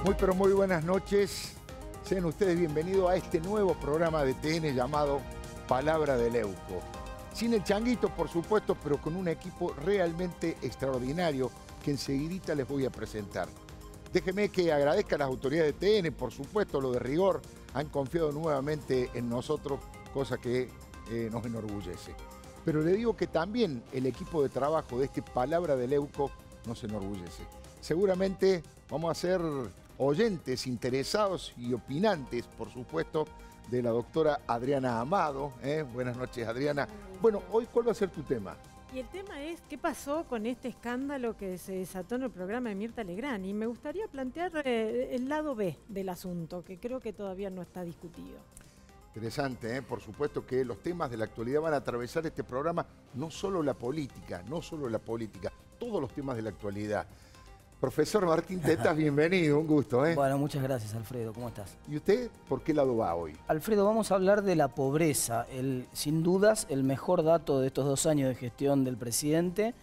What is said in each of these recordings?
Muy pero muy buenas noches. Sean ustedes bienvenidos a este nuevo programa de TN llamado Palabra de Leuco. Sin el Changuito, por supuesto, pero con un equipo realmente extraordinario que enseguidita les voy a presentar. Déjenme que agradezca a las autoridades de TN, por supuesto, lo de rigor. Han confiado nuevamente en nosotros, cosa que nos enorgullece. Pero le digo que también el equipo de trabajo de este Palabra de Leuco nos enorgullece. Seguramente vamos a ser oyentes, interesados y opinantes, por supuesto, de la doctora Adriana Amado. Buenas noches, Adriana. Bueno, hoy, ¿cuál va a ser tu tema? Y el tema es, ¿qué pasó con este escándalo que se desató en el programa de Mirta Legrand? Y me gustaría plantear el lado B del asunto, que creo que todavía no está discutido. Interesante, por supuesto que los temas de la actualidad van a atravesar este programa, no solo la política, todos los temas de la actualidad. Profesor Martín Tetas, bienvenido, un gusto. Bueno, muchas gracias, Alfredo, ¿cómo estás? ¿Y usted por qué lado va hoy? Alfredo, vamos a hablar de la pobreza, sin dudas el mejor dato de estos 2 años de gestión del presidente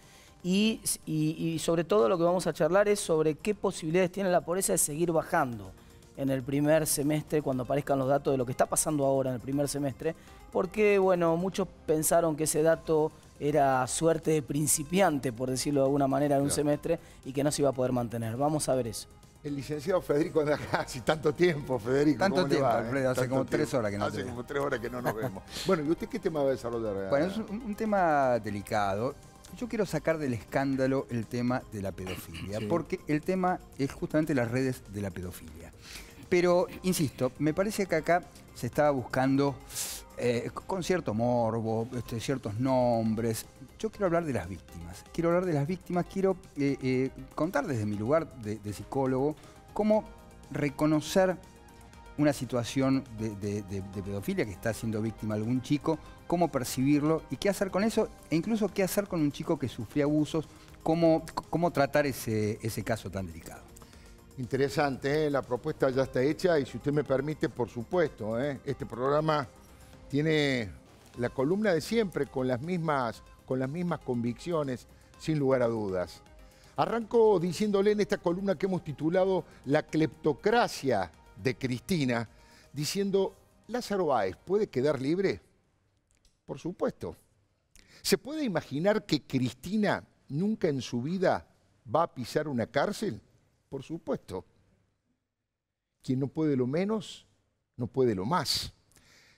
y sobre todo lo que vamos a charlar es sobre qué posibilidades tiene la pobreza de seguir bajando en el primer semestre, cuando aparezcan los datos de lo que está pasando ahora en el primer semestre, porque, bueno, muchos pensaron que ese dato era suerte de principiante, por decirlo de alguna manera, en un semestre y que no se iba a poder mantener. Vamos a ver eso. El licenciado Federico anda acá hace tanto tiempo, Federico. Tanto tiempo, Alfredo, hace como 3 horas que no Hace como 3 horas que no nos vemos. Bueno, ¿y usted qué tema va a desarrollar? Bueno, es un tema delicado. Yo quiero sacar del escándalo el tema de la pedofilia, porque el tema es justamente las redes de la pedofilia. Pero, insisto, me parece que acá se estaba buscando con cierto morbo, ciertos nombres. Yo quiero hablar de las víctimas. Quiero contar desde mi lugar de psicólogo cómo reconocer una situación de pedofilia que está siendo víctima algún chico, cómo percibirlo y qué hacer con eso, e incluso qué hacer con un chico que sufrió abusos, cómo tratar ese caso tan delicado. Interesante, la propuesta ya está hecha y si usted me permite, por supuesto, este programa tiene la columna de siempre con las mismas convicciones, sin lugar a dudas. Arranco diciéndole en esta columna que hemos titulado La cleptocracia de Cristina, diciendo, ¿Lázaro Báez puede quedar libre? Por supuesto. ¿Se puede imaginar que Cristina nunca en su vida va a pisar una cárcel? Por supuesto. Quien no puede lo menos, no puede lo más.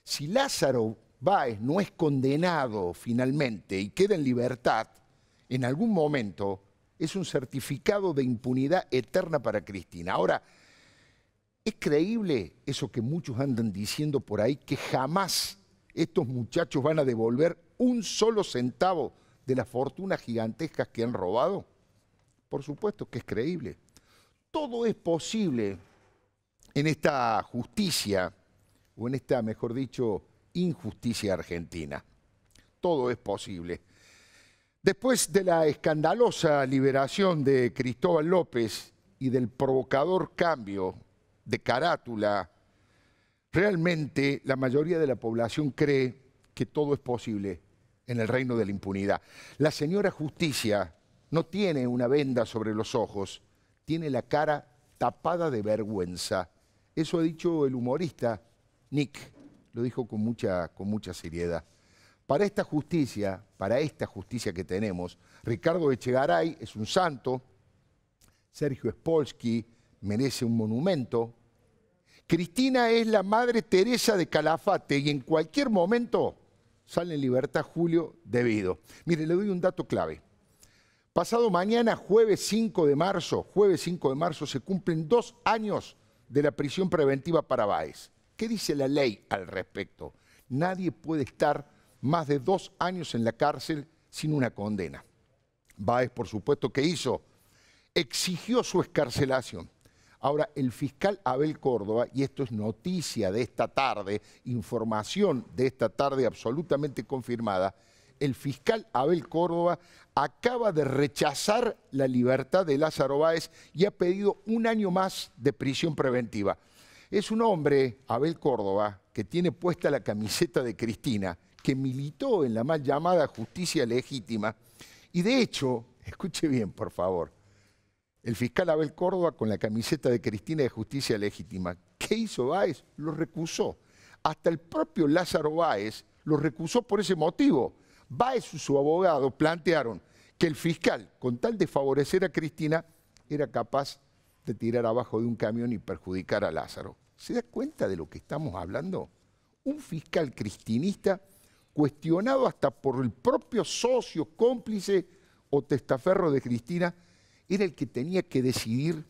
Si Lázaro Báez no es condenado finalmente y queda en libertad, en algún momento es un certificado de impunidad eterna para Cristina. Ahora, ¿es creíble eso que muchos andan diciendo por ahí, que jamás estos muchachos van a devolver un solo centavo de las fortunas gigantescas que han robado? Por supuesto que es creíble. Todo es posible en esta justicia, o en esta, mejor dicho, injusticia argentina. Todo es posible. Después de la escandalosa liberación de Cristóbal López y del provocador cambio de carátula, realmente la mayoría de la población cree que todo es posible en el reino de la impunidad. La señora Justicia no tiene una venda sobre los ojos, tiene la cara tapada de vergüenza. Eso ha dicho el humorista Nick, lo dijo con mucha seriedad. Para esta justicia que tenemos, Ricardo Echegaray es un santo, Sergio Spolsky merece un monumento, Cristina es la Madre Teresa de Calafate y en cualquier momento sale en libertad Julio Devido. Mire, le doy un dato clave. Pasado mañana, jueves 5 de marzo, se cumplen 2 años de la prisión preventiva para Báez. ¿Qué dice la ley al respecto? Nadie puede estar más de 2 años en la cárcel sin una condena. Báez, por supuesto, ¿qué hizo? Exigió su excarcelación. Ahora, el fiscal Abel Córdoba, y esto es noticia de esta tarde, información de esta tarde absolutamente confirmada, el fiscal Abel Córdoba acaba de rechazar la libertad de Lázaro Báez y ha pedido 1 año más de prisión preventiva. Es un hombre, Abel Córdoba, que tiene puesta la camiseta de Cristina, que militó en la mal llamada justicia legítima y de hecho, escuche bien por favor, El fiscal Abel Córdoba con la camiseta de Cristina de Justicia Legítima. ¿Qué hizo Báez? Lo recusó. Hasta el propio Lázaro Báez lo recusó por ese motivo. Báez y su abogado plantearon que el fiscal, con tal de favorecer a Cristina, era capaz de tirar abajo de un camión y perjudicar a Lázaro. ¿Se da cuenta de lo que estamos hablando? Un fiscal cristinista cuestionado hasta por el propio socio, cómplice o testaferro de Cristina, era el que tenía que decidir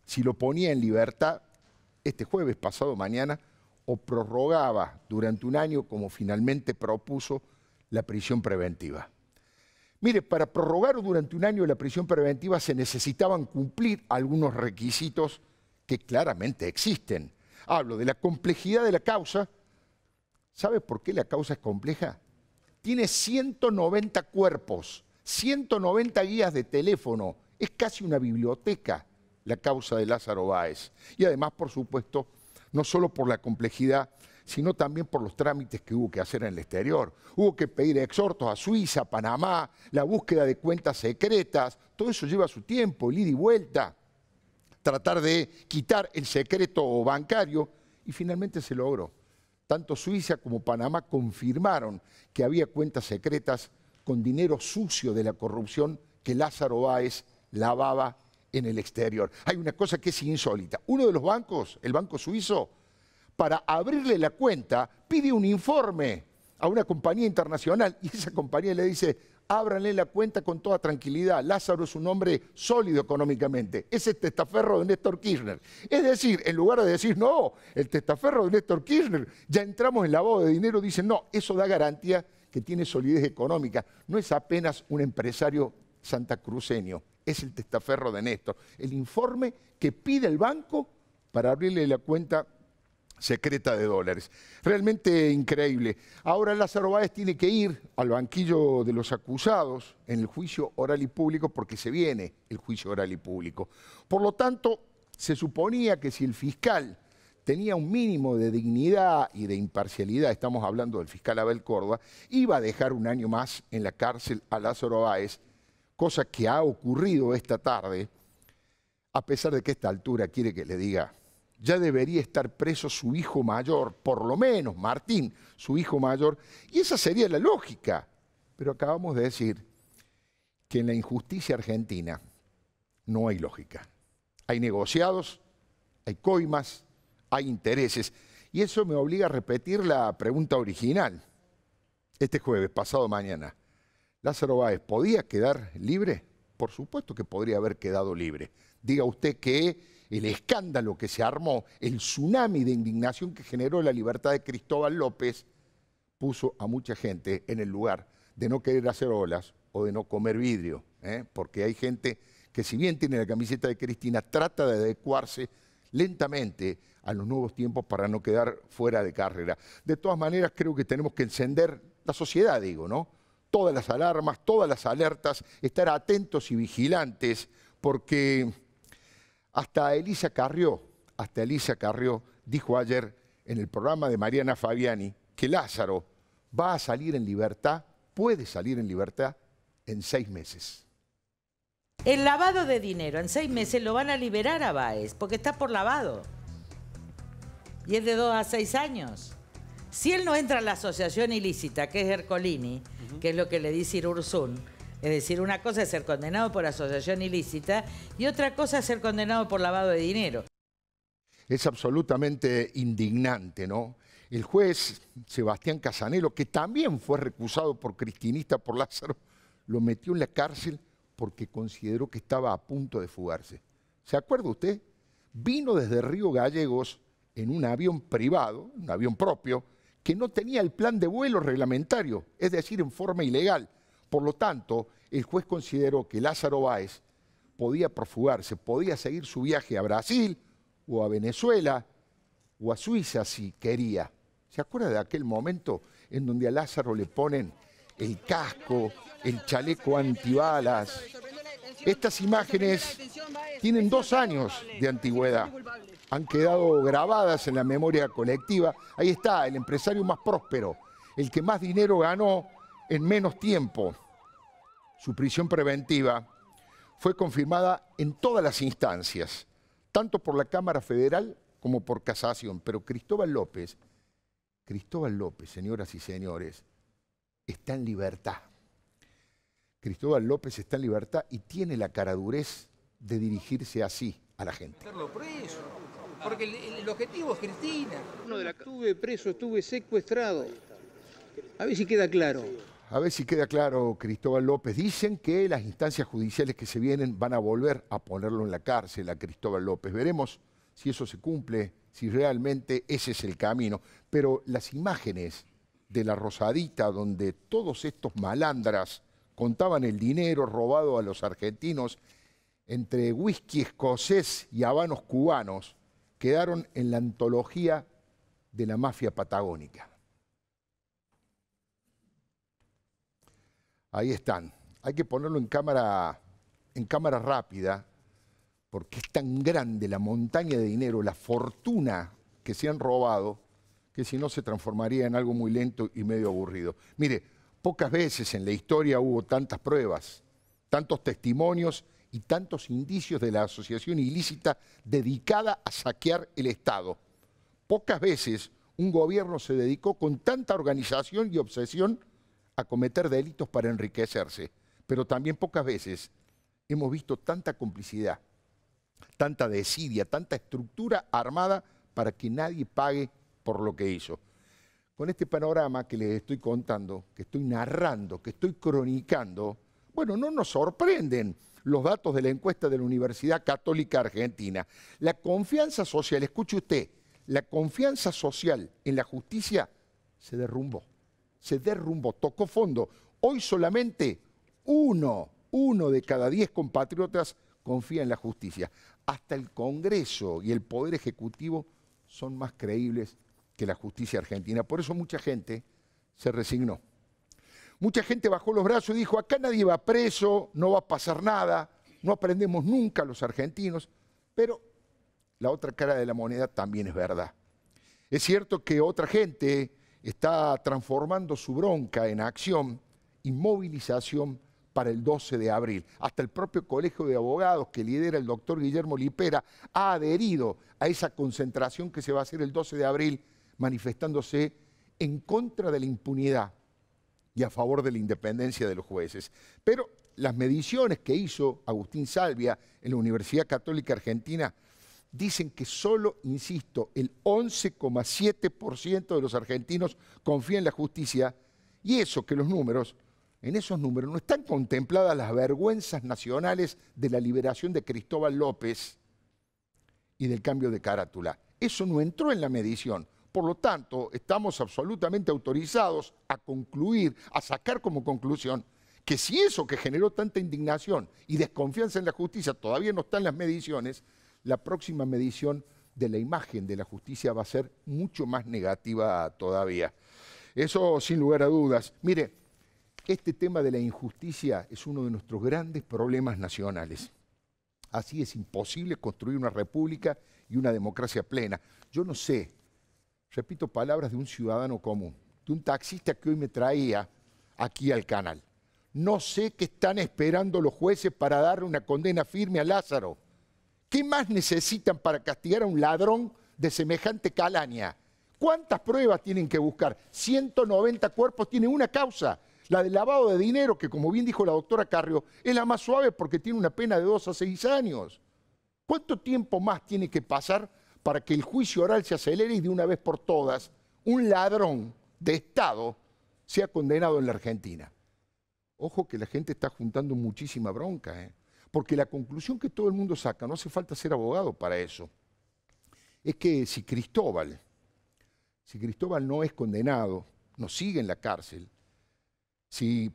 si lo ponía en libertad este jueves, pasado mañana, o prorrogaba durante un año, como finalmente propuso, la prisión preventiva. Mire, para prorrogar durante un año la prisión preventiva se necesitaban cumplir algunos requisitos que claramente existen. Hablo de la complejidad de la causa. ¿Sabe por qué la causa es compleja? Tiene 190 cuerpos, 190 guías de teléfono. Es casi una biblioteca la causa de Lázaro Báez. Y además, por supuesto, no solo por la complejidad, sino también por los trámites que hubo que hacer en el exterior. Hubo que pedir exhortos a Suiza, a Panamá, la búsqueda de cuentas secretas. Todo eso lleva su tiempo, el ida y vuelta. Tratar de quitar el secreto bancario y finalmente se logró. Tanto Suiza como Panamá confirmaron que había cuentas secretas con dinero sucio de la corrupción que Lázaro Báez lavaba en el exterior. Hay una cosa que es insólita. Uno de los bancos, el banco suizo, para abrirle la cuenta, pide un informe a una compañía internacional y esa compañía le dice, ábranle la cuenta con toda tranquilidad. Lázaro es un hombre sólido económicamente. Es el testaferro de Néstor Kirchner. Es decir, en lugar de decir, no, el testaferro de Néstor Kirchner, ya entramos en lavado de dinero, dicen, no, eso da garantía que tiene solidez económica. No es apenas un empresario santacruceño, es el testaferro de Néstor. El informe que pide el banco para abrirle la cuenta secreta de dólares. Realmente increíble. Ahora Lázaro Báez tiene que ir al banquillo de los acusados en el juicio oral y público porque se viene el juicio oral y público. Por lo tanto, se suponía que si el fiscal tenía un mínimo de dignidad y de imparcialidad, estamos hablando del fiscal Abel Córdoba, iba a dejar un año más en la cárcel a Lázaro Báez, cosa que ha ocurrido esta tarde, a pesar de que a esta altura quiere que le diga, ya debería estar preso su hijo mayor, por lo menos Martín, su hijo mayor, y esa sería la lógica. Pero acabamos de decir que en la injusticia argentina no hay lógica. Hay negociados, hay coimas, hay intereses, y eso me obliga a repetir la pregunta original. Este jueves, pasado mañana, ¿Lázaro Báez podía quedar libre? Por supuesto que podría haber quedado libre. Diga usted que el escándalo que se armó, el tsunami de indignación que generó la libertad de Cristóbal López, puso a mucha gente en el lugar de no querer hacer olas o de no comer vidrio, porque hay gente que si bien tiene la camiseta de Cristina, trata de adecuarse lentamente a los nuevos tiempos para no quedar fuera de carrera. De todas maneras, creo que tenemos que encender la sociedad, digo, ¿no? Todas las alarmas, todas las alertas, estar atentos y vigilantes, porque hasta Elisa Carrió dijo ayer en el programa de Mariana Fabiani que Lázaro va a salir en libertad, puede salir en libertad en 6 meses. El lavado de dinero, en 6 meses lo van a liberar a Báez, porque está por lavado. Y es de 2 a 6 años. Si él no entra en la asociación ilícita, que es Ercolini, que es lo que le dice Irursun, es decir, una cosa es ser condenado por asociación ilícita y otra cosa es ser condenado por lavado de dinero. Es absolutamente indignante, ¿no? El juez Sebastián Casanelo, que también fue recusado por cristinista por Lázaro, lo metió en la cárcel porque consideró que estaba a punto de fugarse. ¿Se acuerda usted? Vino desde Río Gallegos en un avión privado, un avión propio, que no tenía el plan de vuelo reglamentario, es decir, en forma ilegal. Por lo tanto, el juez consideró que Lázaro Báez podía profugarse, podía seguir su viaje a Brasil o a Venezuela o a Suiza si quería. ¿Se acuerda de aquel momento en donde a Lázaro le ponen el casco, el chaleco antibalas? Estas imágenes tienen 2 años de antigüedad. Han quedado grabadas en la memoria colectiva. Ahí está, el empresario más próspero, el que más dinero ganó en menos tiempo. Su prisión preventiva fue confirmada en todas las instancias, tanto por la Cámara Federal como por casación. Pero Cristóbal López, señoras y señores, está en libertad. Cristóbal López está en libertad y tiene la caradurez de dirigirse así a la gente. Meterlo preso, porque el objetivo es Cristina. Estuve preso, estuve secuestrado. A ver si queda claro. A ver si queda claro, Cristóbal López. Dicen que las instancias judiciales que se vienen van a volver a ponerlo en la cárcel a Cristóbal López. Veremos si eso se cumple, si realmente ese es el camino. Pero las imágenes de la Rosadita, donde todos estos malandras contaban el dinero robado a los argentinos entre whisky escocés y habanos cubanos, quedaron en la antología de la mafia patagónica. Ahí están. Hay que ponerlo en cámara rápida, porque es tan grande la montaña de dinero, la fortuna que se han robado, que si no se transformaría en algo muy lento y medio aburrido. Mire, pocas veces en la historia hubo tantas pruebas, tantos testimonios y tantos indicios de la asociación ilícita dedicada a saquear el Estado. Pocas veces un gobierno se dedicó con tanta organización y obsesión a cometer delitos para enriquecerse, pero también pocas veces hemos visto tanta complicidad, tanta desidia, tanta estructura armada para que nadie pague por lo que hizo. Con este panorama que les estoy contando, que estoy narrando, que estoy cronicando, bueno, no nos sorprenden los datos de la encuesta de la Universidad Católica Argentina. La confianza social, escuche usted, la confianza social en la justicia se derrumbó, tocó fondo. Hoy solamente uno de cada 10 compatriotas confía en la justicia. Hasta el Congreso y el Poder Ejecutivo son más creíbles que la justicia argentina. Por eso mucha gente se resignó. Mucha gente bajó los brazos y dijo, acá nadie va preso, no va a pasar nada, no aprendemos nunca los argentinos. Pero la otra cara de la moneda también es verdad. Es cierto que otra gente está transformando su bronca en acción y movilización para el 12 de abril. Hasta el propio Colegio de Abogados que lidera el doctor Guillermo Lipera ha adherido a esa concentración que se va a hacer el 12 de abril, manifestándose en contra de la impunidad y a favor de la independencia de los jueces. Pero las mediciones que hizo Agustín Salvia en la Universidad Católica Argentina dicen que solo, insisto, el 11,7% de los argentinos confía en la justicia, y eso que en esos números no están contempladas las vergüenzas nacionales de la liberación de Cristóbal López y del cambio de carátula. Eso no entró en la medición. Por lo tanto, estamos absolutamente autorizados a concluir, a sacar como conclusión, que si eso que generó tanta indignación y desconfianza en la justicia todavía no está en las mediciones, la próxima medición de la imagen de la justicia va a ser mucho más negativa todavía. Eso sin lugar a dudas. Mire, este tema de la injusticia es uno de nuestros grandes problemas nacionales. Así es imposible construir una república y una democracia plena. Yo no sé, repito palabras de un ciudadano común, de un taxista que hoy me traía aquí al canal. No sé qué están esperando los jueces para darle una condena firme a Lázaro. ¿Qué más necesitan para castigar a un ladrón de semejante calaña? ¿Cuántas pruebas tienen que buscar? 190 cuerpos tiene una causa, la del lavado de dinero, que como bien dijo la doctora Carrió, es la más suave porque tiene una pena de 2 a 6 años. ¿Cuánto tiempo más tiene que pasar para que el juicio oral se acelere y de una vez por todas un ladrón de Estado sea condenado en la Argentina? Ojo que la gente está juntando muchísima bronca, porque la conclusión que todo el mundo saca, no hace falta ser abogado para eso, es que si Cristóbal no es condenado, no sigue en la cárcel, si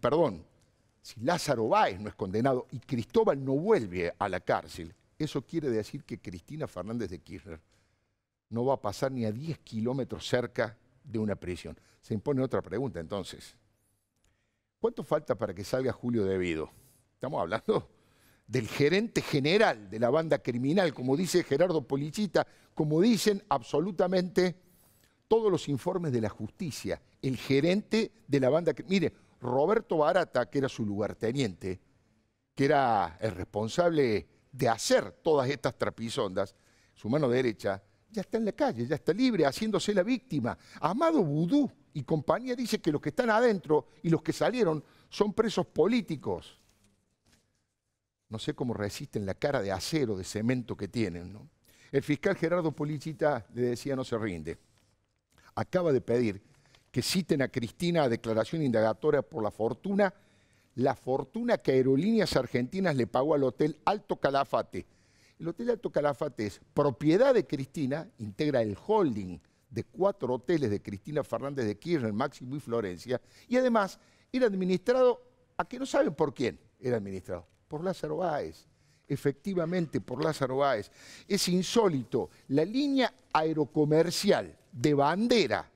Lázaro Báez no es condenado y Cristóbal no vuelve a la cárcel, eso quiere decir que Cristina Fernández de Kirchner no va a pasar ni a 10 kilómetros cerca de una prisión. Se impone otra pregunta entonces. ¿Cuánto falta para que salga Julio Devido? Estamos hablando del gerente general de la banda criminal, como dice Gerardo Polichita, como dicen absolutamente todos los informes de la justicia, el gerente de la banda criminal. Mire, Roberto Barata, que era su lugarteniente, que era el responsable de hacer todas estas trapisondas, su mano derecha, ya está en la calle, ya está libre, haciéndose la víctima. Amado Vudú y compañía dice que los que están adentro y los que salieron son presos políticos. No sé cómo resisten la cara de acero, de cemento que tienen, ¿no? El fiscal Gerardo Policita le decía no se rinde. Acaba de pedir que citen a Cristina a declaración indagatoria por la fortuna que Aerolíneas Argentinas le pagó al Hotel Alto Calafate. El Hotel Alto Calafate es propiedad de Cristina, integra el holding de 4 hoteles de Cristina Fernández de Kirchner, Máximo y Florencia, y además era administrado, a que no saben por quién era administrado, por Lázaro Báez. Efectivamente, por Lázaro Báez. Es insólito, la línea aerocomercial de bandera,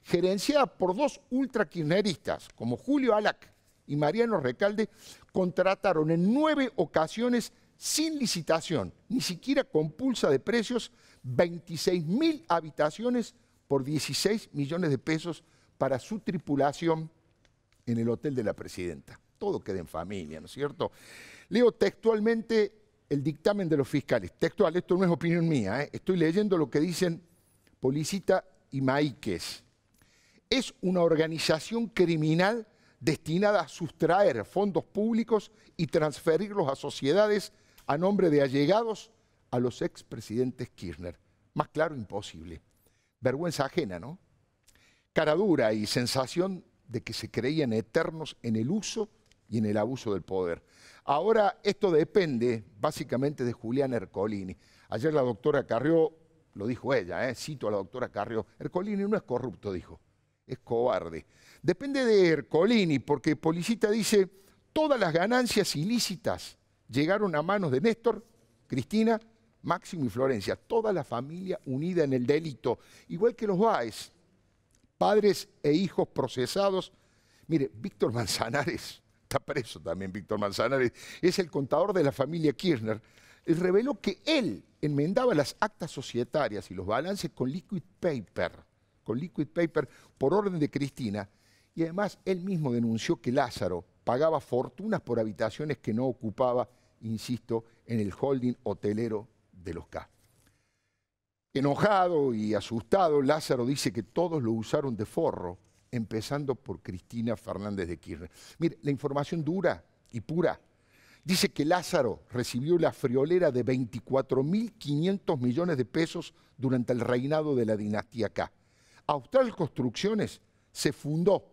gerenciada por 2 ultrakirchneristas, como Julio Alac y Mariano Recalde, contrataron en 9 ocasiones sin licitación, ni siquiera con pulsa de precios, 26.000 habitaciones por 16 millones de pesos para su tripulación en el hotel de la presidenta. Todo queda en familia, ¿no es cierto? Leo textualmente el dictamen de los fiscales. Textual, esto no es opinión mía, estoy leyendo lo que dicen Policita y Maíquez. Es una organización criminal destinada a sustraer fondos públicos y transferirlos a sociedades a nombre de allegados a los expresidentes Kirchner. Más claro, imposible. Vergüenza ajena, ¿no? Cara dura y sensación de que se creían eternos en el uso y en el abuso del poder. Ahora esto depende básicamente de Juliana Ercolini. Ayer la doctora Carrió, lo dijo ella, cito a la doctora Carrió, Ercolini no es corrupto, dijo, es cobarde. Depende de Ercolini, porque Policita dice, todas las ganancias ilícitas llegaron a manos de Néstor, Cristina, Máximo y Florencia, toda la familia unida en el delito, igual que los Báez, padres e hijos procesados. Mire, Víctor Manzanares, está preso también Víctor Manzanares, es el contador de la familia Kirchner, él reveló que él enmendaba las actas societarias y los balances con liquid paper por orden de Cristina, y además él mismo denunció que Lázaro pagaba fortunas por habitaciones que no ocupaba, insisto, en el holding hotelero de los K. Enojado y asustado, Lázaro dice que todos lo usaron de forro, empezando por Cristina Fernández de Kirchner. Mire, la información dura y pura dice que Lázaro recibió la friolera de 24.500 millones de pesos durante el reinado de la dinastía K. Austral Construcciones se fundó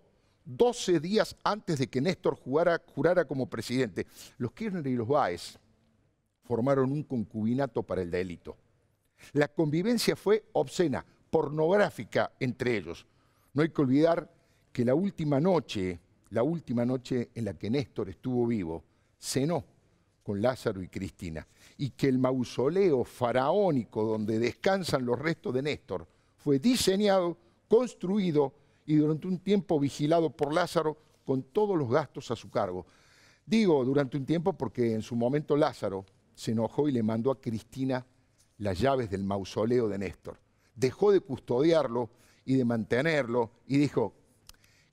12 días antes de que Néstor jurara como presidente. Los Kirchner y los Báez formaron un concubinato para el delito. La convivencia fue obscena, pornográfica entre ellos. No hay que olvidar que la última noche en la que Néstor estuvo vivo, cenó con Lázaro y Cristina, y que el mausoleo faraónico donde descansan los restos de Néstor fue diseñado, construido y durante un tiempo vigilado por Lázaro con todos los gastos a su cargo. Digo durante un tiempo porque en su momento Lázaro se enojó y le mandó a Cristina las llaves del mausoleo de Néstor. Dejó de custodiarlo y de mantenerlo y dijo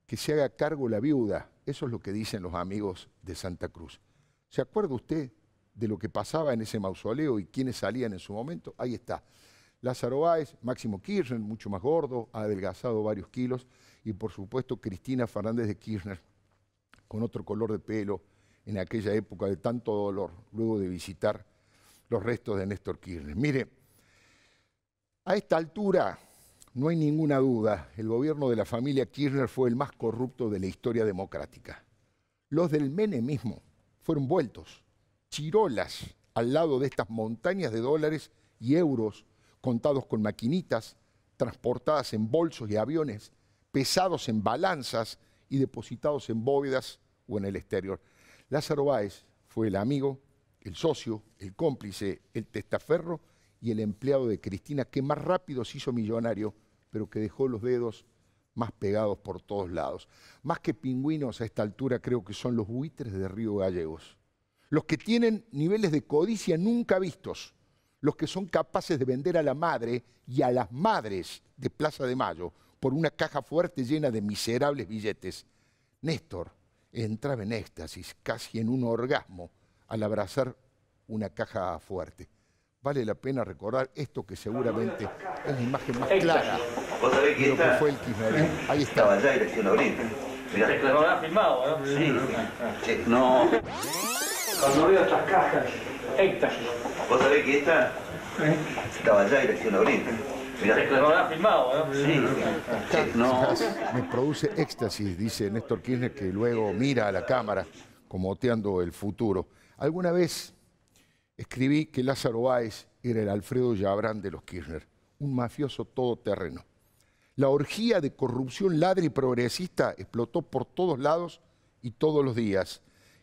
que se haga cargo la viuda. Eso es lo que dicen los amigos de Santa Cruz. ¿Se acuerda usted de lo que pasaba en ese mausoleo y quiénes salían en su momento? Ahí está. Lázaro Báez, Máximo Kirchner, mucho más gordo, ha adelgazado varios kilos, y por supuesto Cristina Fernández de Kirchner, con otro color de pelo en aquella época de tanto dolor, luego de visitar los restos de Néstor Kirchner. Mire, a esta altura no hay ninguna duda, el gobierno de la familia Kirchner fue el más corrupto de la historia democrática. Los del menemismo fueron vueltos chirolas al lado de estas montañas de dólares y euros contados con maquinitas, transportadas en bolsos y aviones, pesados en balanzas y depositados en bóvedas o en el exterior. Lázaro Báez fue el amigo, el socio, el cómplice, el testaferro y el empleado de Cristina que más rápido se hizo millonario, pero que dejó los dedos más pegados por todos lados. Más que pingüinos a esta altura creo que son los buitres de Río Gallegos. Los que tienen niveles de codicia nunca vistos, los que son capaces de vender a la madre y a las madres de Plaza de Mayo por una caja fuerte llena de miserables billetes. Néstor entraba en éxtasis, casi en un orgasmo, al abrazar una caja fuerte. Vale la pena recordar esto que seguramente es la imagen más clara de lo que fue el kirchnerismo. Ahí está. Estaba allá dirección ahorita. Mirá. Lo habrás filmado, ¿no? Sí. Sí. No. Cuando veo estas cajas, éxtasis. ¿Vos sabés que esta? Estaba allá dirección ahorita. Mirá. Lo habrás filmado, ¿no? Sí. No. Me produce éxtasis, dice Néstor Kirchner, que luego mira a la cámara como oteando el futuro. Alguna vez escribí que Lázaro Báez era el Alfredo Yabrán de los Kirchner, un mafioso todoterreno. La orgía de corrupción ladra y progresista explotó por todos lados y todos los días.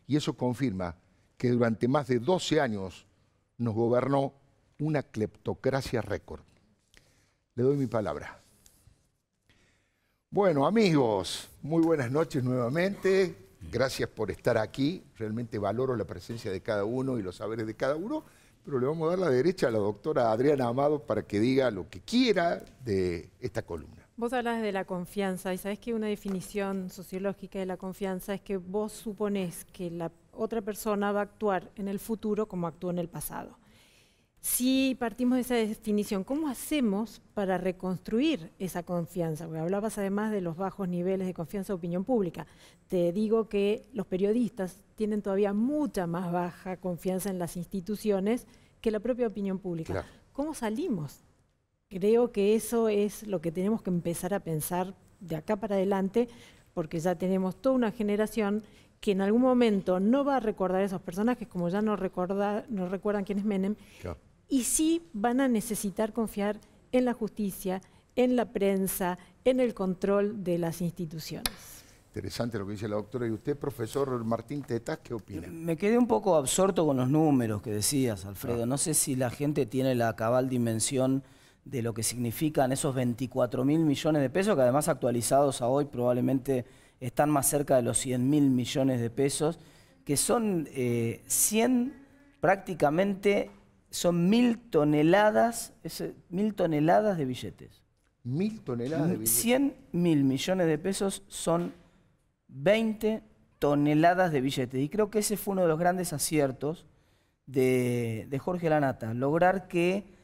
Y eso confirma que durante más de 12 años nos gobernó una cleptocracia récord. Le doy mi palabra. Bueno, amigos, muy buenas noches nuevamente. Gracias por estar aquí. Realmente valoro la presencia de cada uno y los saberes de cada uno. Pero le vamos a dar la derecha a la doctora Adriana Amado para que diga lo que quiera de esta columna. Vos hablas de la confianza y sabés que una definición sociológica de la confianza es que vos suponés que la otra persona va a actuar en el futuro como actuó en el pasado. Si partimos de esa definición, ¿cómo hacemos para reconstruir esa confianza? Porque hablabas además de los bajos niveles de confianza de opinión pública. Te digo que los periodistas tienen todavía mucha más baja confianza en las instituciones que la propia opinión pública. Claro. ¿Cómo salimos? Creo que eso es lo que tenemos que empezar a pensar de acá para adelante, porque ya tenemos toda una generación que en algún momento no va a recordar a esos personajes, como ya no recuerdan quién es Menem, Claro. y sí van a necesitar confiar en la justicia, en la prensa, en el control de las instituciones. Interesante lo que dice la doctora. ¿Y usted, profesor Martín Tetaz, qué opina? Me quedé un poco absorto con los números que decías, Alfredo. No sé si la gente tiene la cabal dimensión de lo que significan esos 24.000 millones de pesos, que además actualizados a hoy probablemente están más cerca de los 100.000 millones de pesos, que son 100 prácticamente, son 1.000 toneladas, 1.000 toneladas de billetes. 1.000 toneladas de billetes. 100.000 millones de pesos son 20 toneladas de billetes. Y creo que ese fue uno de los grandes aciertos de Jorge Lanata, lograr que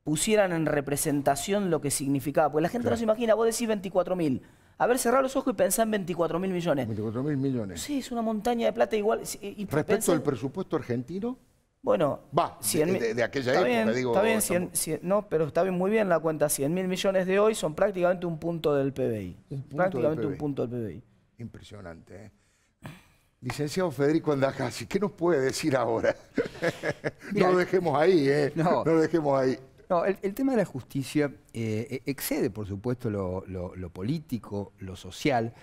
pusieran en representación lo que significaba. Porque la gente no se imagina, vos decís 24.000. A ver, cerrá los ojos y pensá en 24.000 millones. 24.000 millones. Sí, es una montaña de plata igual. Respecto al presupuesto argentino, bueno, va, de aquella está época, bien, digo. está bien, no, pero está bien, muy bien la cuenta. 100.000 millones de hoy son prácticamente un punto del PBI. Prácticamente un punto del PBI. Impresionante, ¿eh? Licenciado Federico Andajasi, ¿qué nos puede decir ahora? Mira, no lo dejemos ahí, ¿eh? No lo dejemos ahí. No, el tema de la justicia excede, por supuesto, lo político, lo social.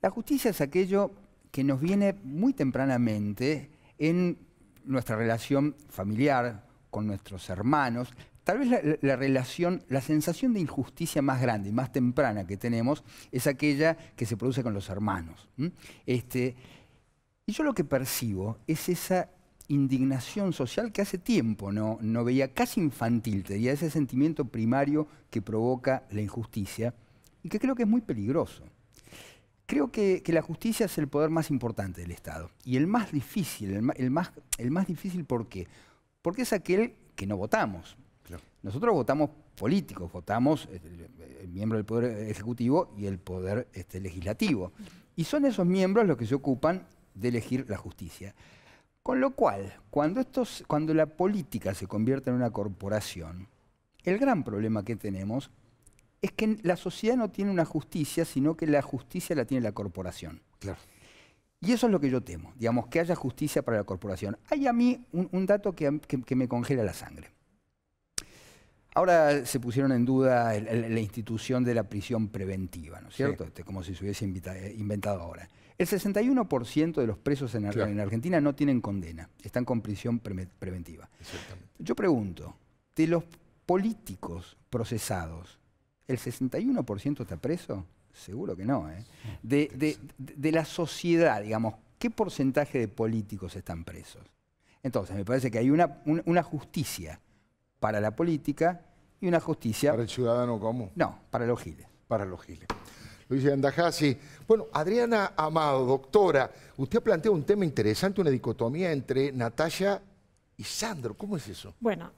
La justicia es aquello que nos viene muy tempranamente en nuestra relación familiar, con nuestros hermanos. Tal vez la relación, la sensación de injusticia más grande y más temprana que tenemos es aquella que se produce con los hermanos. Y yo lo que percibo es esa indignación social que hace tiempo no veía, casi infantil, te diría, ese sentimiento primario que provoca la injusticia y que creo que es muy peligroso. Creo que la justicia es el poder más importante del Estado y el más difícil, el más difícil, ¿por qué? Porque es aquel que no votamos. Claro. Nosotros votamos políticos, votamos el miembro del Poder Ejecutivo y el Poder Legislativo. Y son esos miembros los que se ocupan de elegir la justicia. Con lo cual, cuando la política se convierte en una corporación, el gran problema que tenemos es que la sociedad no tiene una justicia, sino que la justicia la tiene la corporación. Claro. Y eso es lo que yo temo, digamos, que haya justicia para la corporación. Hay a mí un dato que me congela la sangre. Ahora se pusieron en duda la institución de la prisión preventiva, ¿no es cierto? Sí. Como si se hubiese inventado ahora. El 61% de los presos en Argentina no tienen condena, están con prisión preventiva. Yo pregunto, de los políticos procesados, ¿el 61% está preso? Seguro que no, ¿eh? De la sociedad, digamos, ¿qué porcentaje de políticos están presos? Entonces, me parece que hay una justicia para la política y una justicia... ¿Para el ciudadano común? No, para los giles. Para los giles. Lo dice Andajasi. Bueno, Adriana Amado, doctora, usted plantea un tema interesante, una dicotomía entre Natalia y Sandro. ¿Cómo es eso? Bueno,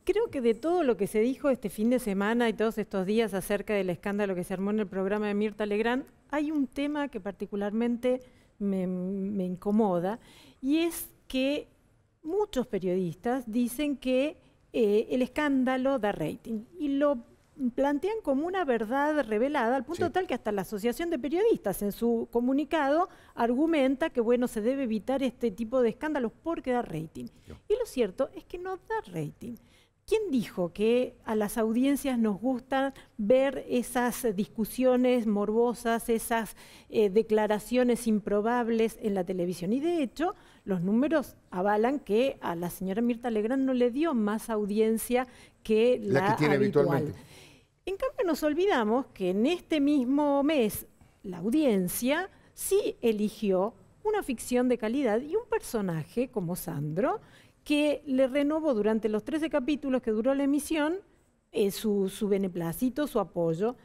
creo que de todo lo que se dijo este fin de semana y todos estos días acerca del escándalo que se armó en el programa de Mirta Legrand, hay un tema que particularmente me incomoda, y es que muchos periodistas dicen que el escándalo da rating, y lo plantean como una verdad revelada, al punto tal que hasta la Asociación de Periodistas en su comunicado argumenta que bueno, se debe evitar este tipo de escándalos porque da rating. Y lo cierto es que no da rating. ¿Quién dijo que a las audiencias nos gusta ver esas discusiones morbosas, esas declaraciones improbables en la televisión? Y de hecho, los números avalan que a la señora Mirta Legrand no le dio más audiencia que la que tiene habitual. habitualmente. En cambio, nos olvidamos que en este mismo mes la audiencia sí eligió una ficción de calidad y un personaje como Sandro, que le renovó durante los 13 capítulos que duró la emisión su beneplácito, su apoyo.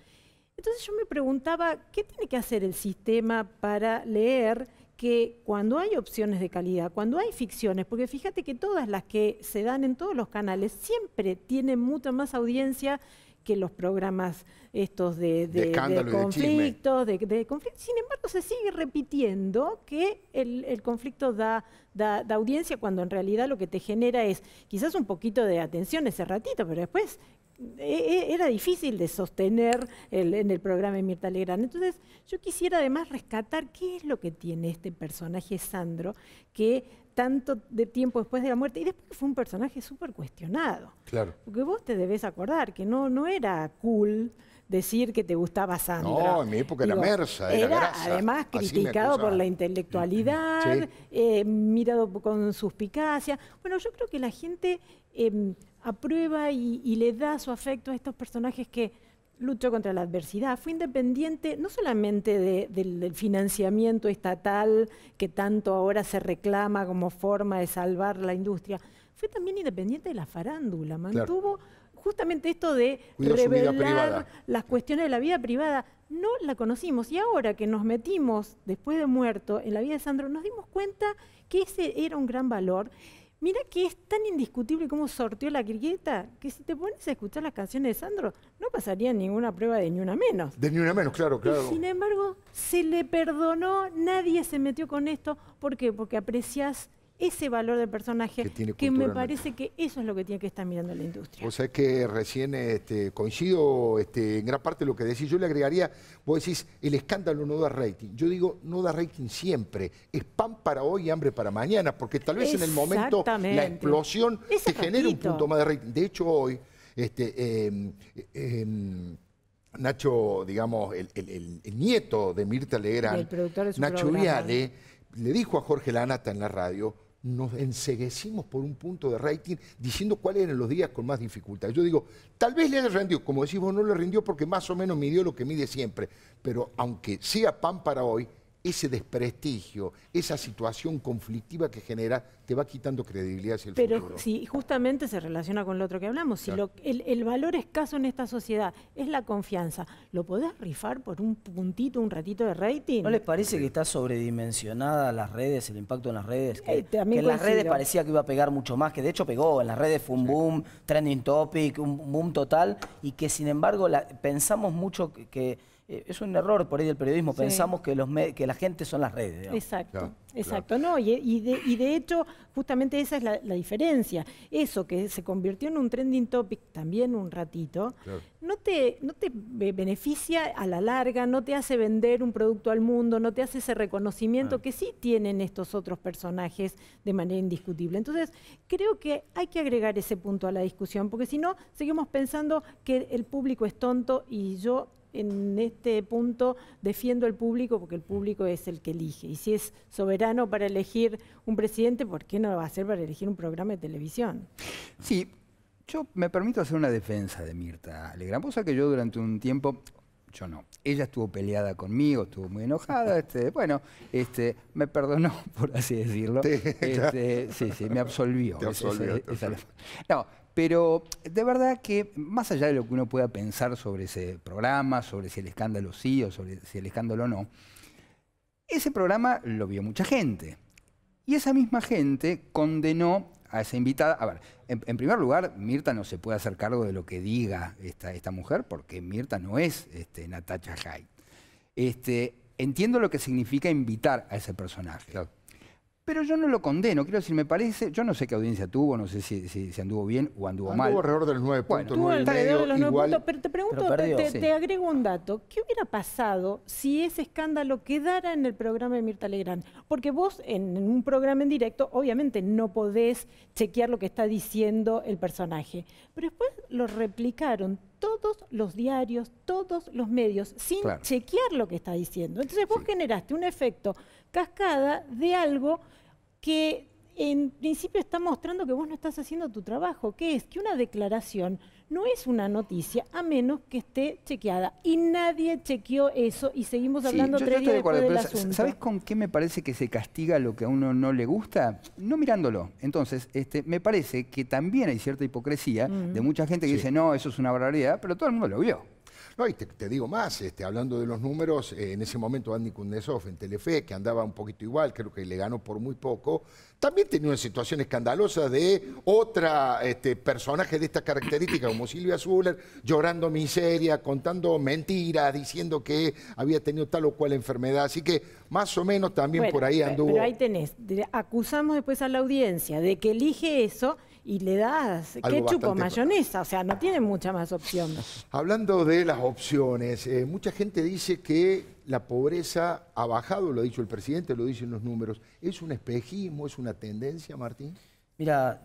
Entonces yo me preguntaba, ¿qué tiene que hacer el sistema para leer que cuando hay opciones de calidad, cuando hay ficciones, porque fíjate que todas las que se dan en todos los canales siempre tienen mucha más audiencia que los programas estos de conflictos, de conflictos. Sin embargo, se sigue repitiendo que el conflicto da audiencia, cuando en realidad lo que te genera es quizás un poquito de atención ese ratito, pero después era difícil de sostener en el programa de Mirta Legrand. Entonces, yo quisiera además rescatar qué es lo que tiene este personaje Sandro, que tanto de tiempo después de la muerte, y después que fue un personaje súper cuestionado. Claro. Porque vos te debes acordar que no era cool decir que te gustaba Sandra. No, en mi época era Mersa, era grasa. Además criticado por la intelectualidad, mirado con suspicacia. Bueno, yo creo que la gente aprueba y le da su afecto a estos personajes que luchó contra la adversidad, fue independiente no solamente del financiamiento estatal que tanto ahora se reclama como forma de salvar la industria, fue también independiente de la farándula, mantuvo justamente esto de revelar las cuestiones de la vida privada. No la conocimos, y ahora que nos metimos después de muerto en la vida de Sandro, nos dimos cuenta que ese era un gran valor. Mira que es tan indiscutible cómo sorteó la criqueta, que si te pones a escuchar las canciones de Sandro, no pasaría ninguna prueba de Ni Una Menos. De Ni Una Menos, claro. Y sin embargo, se le perdonó, nadie se metió con esto. ¿Por qué? Porque apreciás ese valor del personaje, que me parece que eso es lo que tiene que estar mirando la industria. O sea, que recién coincido en gran parte de lo que decís. Yo le agregaría, vos decís, el escándalo no da rating. Yo digo, no da rating siempre. Es pan para hoy y hambre para mañana, porque tal vez en el momento la explosión te genere un punto más de rating. De hecho, hoy, Nacho, digamos, el nieto de Mirta Legrand, Nacho Viale, le dijo a Jorge Lanata en la radio: nos enceguecimos por un punto de rating diciendo cuáles eran los días con más dificultad. Yo digo, tal vez le haya rendido, como decís vos, no le rindió porque más o menos midió lo que mide siempre, pero aunque sea pan para hoy, ese desprestigio, esa situación conflictiva que genera, te va quitando credibilidad hacia el futuro. Pero sí, justamente se relaciona con lo otro que hablamos. Si el valor escaso en esta sociedad es la confianza, ¿lo podés rifar por un puntito, un ratito de rating? ¿No les parece que está sobredimensionada las redes, el impacto en las redes? Que en las redes parecía que iba a pegar mucho más, que de hecho pegó. En las redes fue un boom, trending topic, un boom total, y que sin embargo pensamos mucho que es un error por ahí del periodismo, pensamos que la gente son las redes. Digamos. Exacto. No, y de hecho, justamente esa es la diferencia. Eso que se convirtió en un trending topic también un ratito, no te beneficia a la larga, no te hace vender un producto al mundo, no te hace ese reconocimiento que sí tienen estos otros personajes de manera indiscutible. Entonces, creo que hay que agregar ese punto a la discusión, porque si no, seguimos pensando que el público es tonto, y yo en este punto defiendo al público, porque el público es el que elige. Y si es soberano para elegir un presidente, ¿por qué no lo va a hacer para elegir un programa de televisión? Sí, yo me permito hacer una defensa de Mirta Legrand. Vos sabés que yo durante un tiempo, yo no, ella estuvo peleada conmigo, estuvo muy enojada, me perdonó, por así decirlo. Sí, me absolvió. Te absolvió. No, Pero de verdad que, más allá de lo que uno pueda pensar sobre ese programa, sobre si el escándalo sí o sobre si el escándalo no, ese programa lo vio mucha gente. Y esa misma gente condenó a esa invitada. A ver, en primer lugar, Mirta no se puede hacer cargo de lo que diga esta mujer, porque Mirta no es Natasha Hyde. Entiendo lo que significa invitar a ese personaje. Claro. Pero yo no lo condeno, quiero decir, me parece, yo no sé qué audiencia tuvo, no sé si anduvo bien o anduvo mal. Anduvo alrededor de los 9 puntos, Tuvo alrededor de los 9 igual. puntos, pero te pregunto, te agrego un dato. ¿Qué hubiera pasado si ese escándalo quedara en el programa de Mirta Legrand? Porque vos en un programa en directo, obviamente no podés chequear lo que está diciendo el personaje, pero después lo replicaron todos los diarios, todos los medios, sin chequear lo que está diciendo. Entonces vos generaste un efecto cascada de algo que en principio está mostrando que vos no estás haciendo tu trabajo, que es que una declaración no es una noticia a menos que esté chequeada. Y nadie chequeó eso y seguimos hablando 3 días después del asunto. ¿Sabés con qué me parece que se castiga lo que a uno no le gusta? No mirándolo. Entonces, me parece que también hay cierta hipocresía de mucha gente que dice, no, eso es una barbaridad, pero todo el mundo lo vio. No, y te digo más, hablando de los números, en ese momento Andy Kuznetsov en Telefe, que andaba un poquito igual, creo que le ganó por muy poco, también tenía una situación escandalosa de otra personaje de esta característica, como Silvia Zuller, llorando miseria, contando mentiras, diciendo que había tenido tal o cual enfermedad. Así que más o menos también por ahí anduvo. Pero ahí tenés, acusamos después a la audiencia de que elige eso y le das ketchup o mayonesa, o sea, no tiene mucha más opción. Hablando de las opciones, mucha gente dice que la pobreza ha bajado, lo ha dicho el presidente, lo dicen los números. ¿Es un espejismo, es una tendencia, Martín? Mira,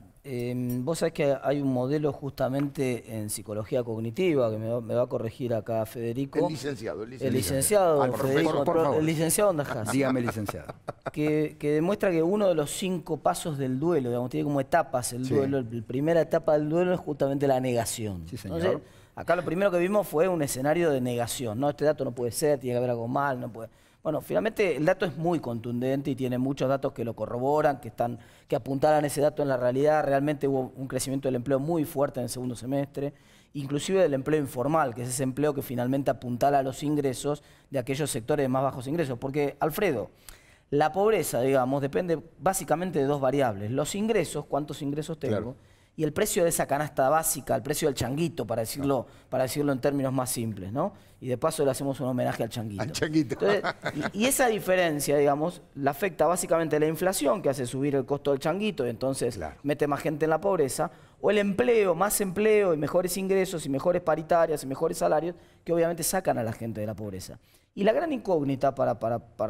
vos sabés que hay un modelo justamente en psicología cognitiva, que me va a corregir acá Federico. El licenciado. El licenciado, Federico, por favor. El licenciado Andajás. Dígame, licenciado. Que demuestra que uno de los 5 pasos del duelo, digamos, tiene como etapas el duelo. La primera etapa del duelo es justamente la negación. Sí, señor. Entonces, acá lo primero que vimos fue un escenario de negación. No, este dato no puede ser, tiene que haber algo mal, no puede. Bueno, finalmente el dato es muy contundente y tiene muchos datos que lo corroboran, que apuntalan ese dato en la realidad. Realmente hubo un crecimiento del empleo muy fuerte en el segundo semestre, inclusive del empleo informal, que es ese empleo que finalmente apuntala a los ingresos de aquellos sectores de más bajos ingresos. Porque, Alfredo, la pobreza, digamos, depende básicamente de 2 variables. Los ingresos, cuántos ingresos tengo, y el precio de esa canasta básica, el precio del changuito, para decirlo en términos más simples, ¿no? Y de paso le hacemos un homenaje al changuito. Al changuito. Entonces, y esa diferencia, digamos, la afecta básicamente la inflación, que hace subir el costo del changuito y entonces mete más gente en la pobreza, o el empleo, más empleo y mejores ingresos y mejores paritarias y mejores salarios, que obviamente sacan a la gente de la pobreza. Y la gran incógnita, para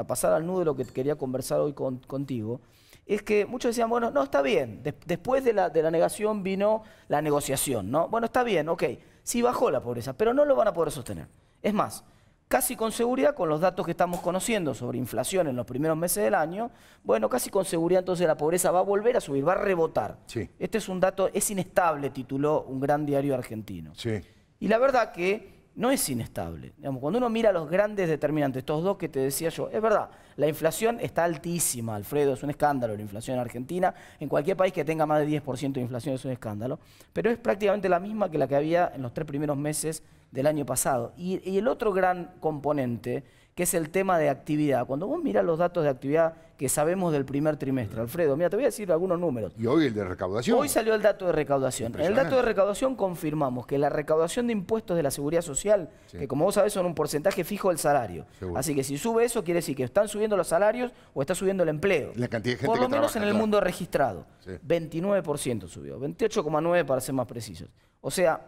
pasar al nudo de lo que quería conversar hoy contigo, es que muchos decían, bueno, no, está bien, después de la negación vino la negociación, ¿no? Bueno, está bien, ok, sí bajó la pobreza, pero no lo van a poder sostener. Es más, casi con seguridad, con los datos que estamos conociendo sobre inflación en los primeros meses del año, bueno, casi con seguridad entonces la pobreza va a volver a subir, va a rebotar. Sí. Este es un dato, es inestable, tituló un gran diario argentino. Sí. Y la verdad que no es inestable. Digamos, cuando uno mira los grandes determinantes, estos 2 que te decía yo, es verdad, la inflación está altísima, Alfredo, es un escándalo la inflación en Argentina. En cualquier país que tenga más de 10% de inflación es un escándalo, pero es prácticamente la misma que la que había en los 3 primeros meses del año pasado. Y el otro gran componente, que es el tema de actividad. Cuando vos mirás los datos de actividad que sabemos del primer trimestre, Alfredo, mira, te voy a decir algunos números. Y hoy el de recaudación. Hoy salió el dato de recaudación. En el dato de recaudación confirmamos que la recaudación de impuestos de la Seguridad Social, que como vos sabés son un porcentaje fijo del salario. Seguro. Así que si sube eso, quiere decir que están subiendo los salarios o está subiendo el empleo. La cantidad de gente por lo que menos trabaja, en el mundo registrado. 29% subió, 28,9% para ser más precisos. O sea,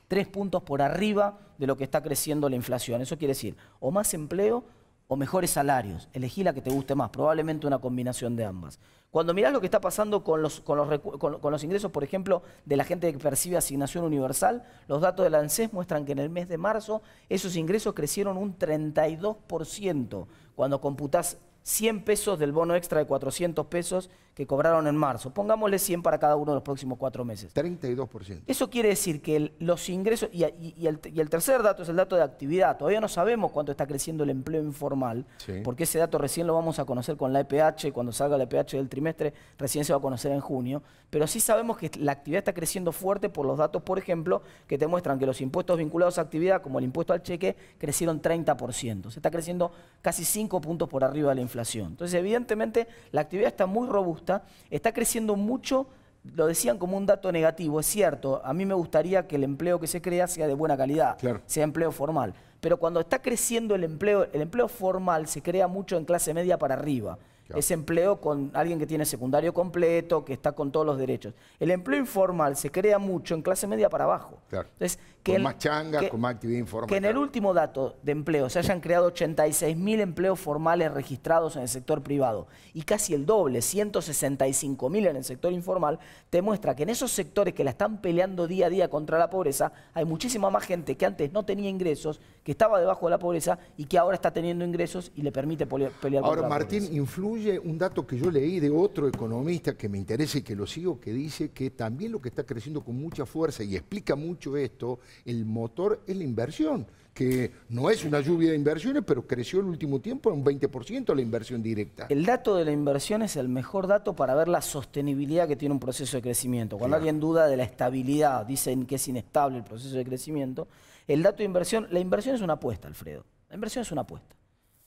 3 puntos por arriba de lo que está creciendo la inflación. Eso quiere decir o más empleo o mejores salarios. Elegí la que te guste más, probablemente una combinación de ambas. Cuando mirás lo que está pasando con los ingresos, por ejemplo, de la gente que percibe asignación universal, los datos de la ANSES muestran que en el mes de marzo esos ingresos crecieron un 32%. Cuando computás 100 pesos del bono extra de 400 pesos que cobraron en marzo. Pongámosle 100 para cada uno de los próximos 4 meses. 32%. Eso quiere decir que los ingresos, y el tercer dato es el dato de actividad. Todavía no sabemos cuánto está creciendo el empleo informal, porque ese dato recién lo vamos a conocer con la EPH, cuando salga la EPH del trimestre, recién se va a conocer en junio. Pero sí sabemos que la actividad está creciendo fuerte por los datos, por ejemplo, que te muestran que los impuestos vinculados a actividad, como el impuesto al cheque, crecieron 30%. Se está creciendo casi 5 puntos por arriba de la inflación. Entonces, evidentemente, la actividad está muy robusta, está creciendo mucho. Lo decían como un dato negativo, es cierto, a mí me gustaría que el empleo que se crea sea de buena calidad, sea empleo formal. Pero cuando está creciendo el empleo formal se crea mucho en clase media para arriba. Es empleo con alguien que tiene secundario completo, que está con todos los derechos. El empleo informal se crea mucho en clase media para abajo. Entonces, con más changas, con más actividad informal. Que en el último dato de empleo se hayan creado 86.000 empleos formales registrados en el sector privado y casi el doble, 165.000 en el sector informal, te muestra que en esos sectores que la están peleando día a día contra la pobreza, hay muchísima más gente que antes no tenía ingresos, que estaba debajo de la pobreza y que ahora está teniendo ingresos y le permite pelear contra la pobreza. Ahora, Martín, influye un dato que yo leí de otro economista que me interesa y que lo sigo, que dice que también lo que está creciendo con mucha fuerza y explica mucho esto, el motor es la inversión, que no es una lluvia de inversiones, pero creció el último tiempo en un 20% la inversión directa. El dato de la inversión es el mejor dato para ver la sostenibilidad que tiene un proceso de crecimiento. Cuando alguien duda de la estabilidad, dicen que es inestable el proceso de crecimiento, el dato de inversión, la inversión es una apuesta, Alfredo. La inversión es una apuesta.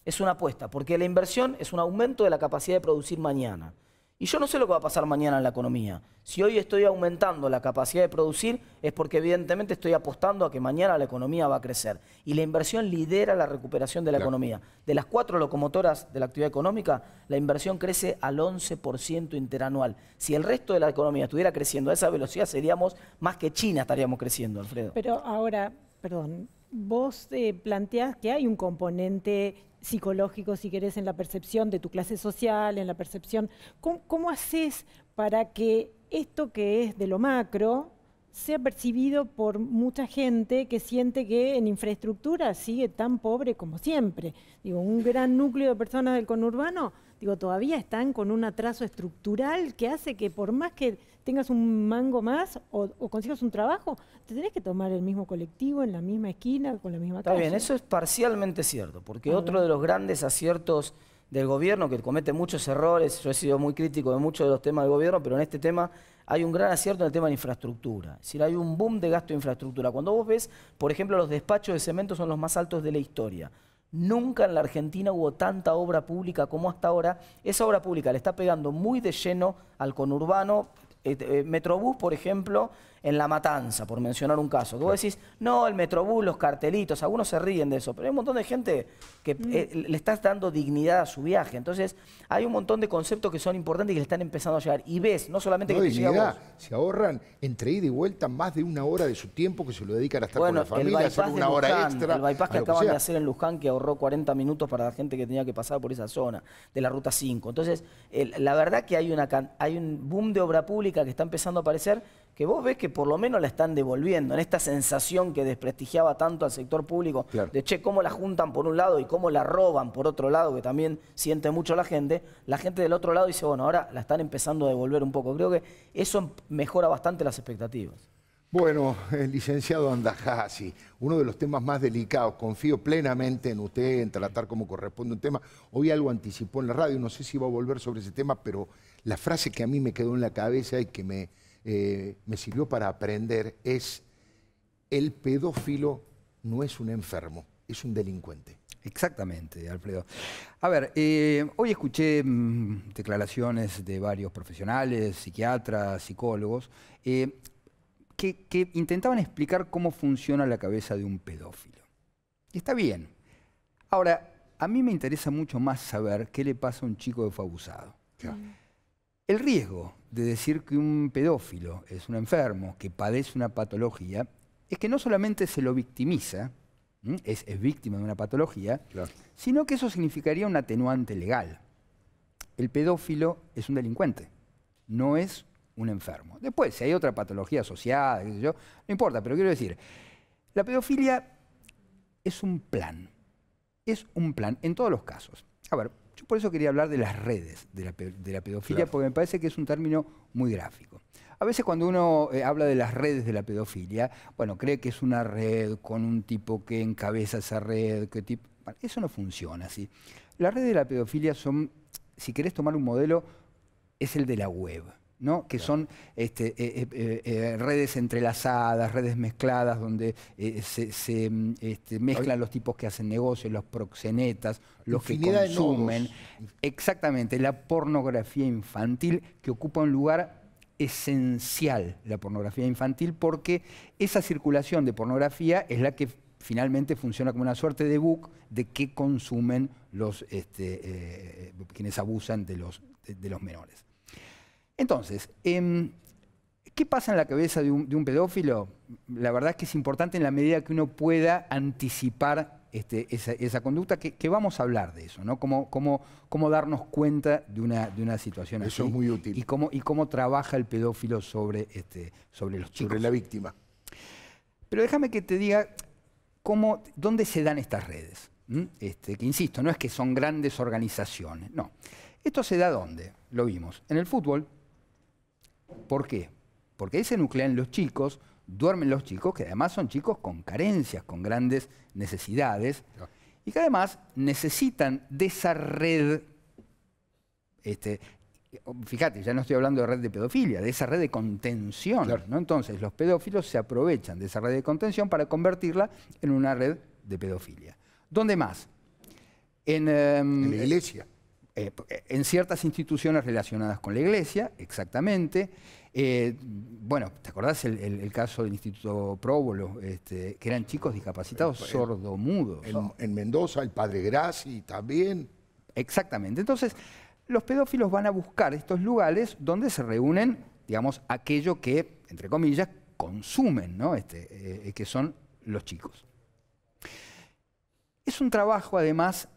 Es una apuesta, porque la inversión es un aumento de la capacidad de producir mañana. Y yo no sé lo que va a pasar mañana en la economía. Si hoy estoy aumentando la capacidad de producir, es porque evidentemente estoy apostando a que mañana la economía va a crecer. Y la inversión lidera la recuperación de la economía. De las 4 locomotoras de la actividad económica, la inversión crece al 11% interanual. Si el resto de la economía estuviera creciendo a esa velocidad, seríamos más que China estaríamos creciendo, Alfredo. Pero ahora, perdón, vos planteás que hay un componente psicológico, si querés, en la percepción de tu clase social, en la percepción. ¿Cómo haces para que esto que es de lo macro sea percibido por mucha gente que siente que en infraestructura sigue tan pobre como siempre? Digo, un gran núcleo de personas del conurbano, digo, todavía están con un atraso estructural que hace que por más que tengas un mango más o consigas un trabajo, te tenés que tomar el mismo colectivo en la misma esquina, con la misma calle. Está bien, eso es parcialmente cierto, porque otro de los grandes aciertos del gobierno, que comete muchos errores, yo he sido muy crítico de muchos de los temas del gobierno, pero en este tema hay un gran acierto en el tema de infraestructura. Es decir, hay un boom de gasto de infraestructura. Cuando vos ves, por ejemplo, los despachos de cemento son los más altos de la historia. Nunca en la Argentina hubo tanta obra pública como hasta ahora. Esa obra pública le está pegando muy de lleno al conurbano. Metrobús, por ejemplo, en La Matanza, por mencionar un caso. Que vos decís, no, el Metrobús, los cartelitos, algunos se ríen de eso, pero hay un montón de gente que le estás dando dignidad a su viaje. Entonces, hay un montón de conceptos que son importantes y que le están empezando a llegar. Y ves, no solamente que te llega a vos. Se ahorran entre ida y vuelta más de 1 hora de su tiempo que se lo dedican a estar con la familia, a hacer 1 hora extra. El bypass que acaban de hacer en Luján, que ahorró 40 minutos para la gente que tenía que pasar por esa zona, de la Ruta 5. Entonces, la verdad que hay un boom de obra pública que está empezando a aparecer, que vos ves que por lo menos la están devolviendo, en esta sensación que desprestigiaba tanto al sector público, de che, cómo la juntan por un lado y cómo la roban por otro lado, que también siente mucho la gente del otro lado dice, bueno, ahora la están empezando a devolver un poco. Creo que eso mejora bastante las expectativas. Bueno, licenciado Andajasi, uno de los temas más delicados, confío plenamente en usted, en tratar como corresponde un tema. Hoy algo anticipó en la radio, no sé si va a volver sobre ese tema, pero la frase que a mí me quedó en la cabeza y que me sirvió para aprender es: el pedófilo no es un enfermo, es un delincuente. Exactamente, Alfredo. A ver, hoy escuché declaraciones de varios profesionales, psiquiatras, psicólogos, que intentaban explicar cómo funciona la cabeza de un pedófilo. Y está bien. Ahora, a mí me interesa mucho más saber qué le pasa a un chico que fue abusado. El riesgo de decir que un pedófilo es un enfermo, que padece una patología, es que no solamente se lo victimiza, es víctima de una patología, sino que eso significaría un atenuante legal. El pedófilo es un delincuente, no es un enfermo. Después, si hay otra patología asociada, qué sé yo, no importa, pero quiero decir, la pedofilia es un plan en todos los casos. A ver, Yo por eso quería hablar de las redes de la pedofilia, porque me parece que es un término muy gráfico. A veces cuando uno habla de las redes de la pedofilia, bueno, cree que es una red con un tipo que encabeza esa red, bueno, eso no funciona así. Las redes de la pedofilia son, si querés tomar un modelo, es el de la web, ¿no? Que son redes entrelazadas, redes mezcladas, donde se mezclan los tipos que hacen negocios, los proxenetas, los que consumen. Exactamente, la pornografía infantil, que ocupa un lugar esencial, la pornografía infantil, porque esa circulación de pornografía es la que finalmente funciona como una suerte de book de qué consumen los quienes abusan de los menores. Entonces, ¿qué pasa en la cabeza de un pedófilo? La verdad es que es importante en la medida que uno pueda anticipar esa conducta, que vamos a hablar de eso, ¿no? Cómo darnos cuenta de una situación así. Eso es muy útil. Y cómo trabaja el pedófilo sobre los chicos. Sobre la víctima. Pero déjame que te diga dónde se dan estas redes. Que insisto, no es que son grandes organizaciones, no. Esto se da ¿dónde? Lo vimos. En el fútbol. ¿Por qué? Porque ahí se nuclean los chicos, duermen los chicos, que además son chicos con carencias, con grandes necesidades, y que además necesitan de esa red, fíjate, ya no estoy hablando de red de pedofilia, de esa red de contención, claro, ¿no? Entonces los pedófilos se aprovechan de esa red de contención para convertirla en una red de pedofilia. ¿Dónde más? En la iglesia. En ciertas instituciones relacionadas con la iglesia, exactamente. Bueno, ¿te acordás el caso del Instituto Próbolo? Que eran chicos discapacitados sordomudos. En Mendoza, el padre Grassi también. Exactamente. Entonces, los pedófilos van a buscar estos lugares donde se reúnen, digamos, aquello que, entre comillas, consumen, ¿no? Que son los chicos. Es un trabajo, además,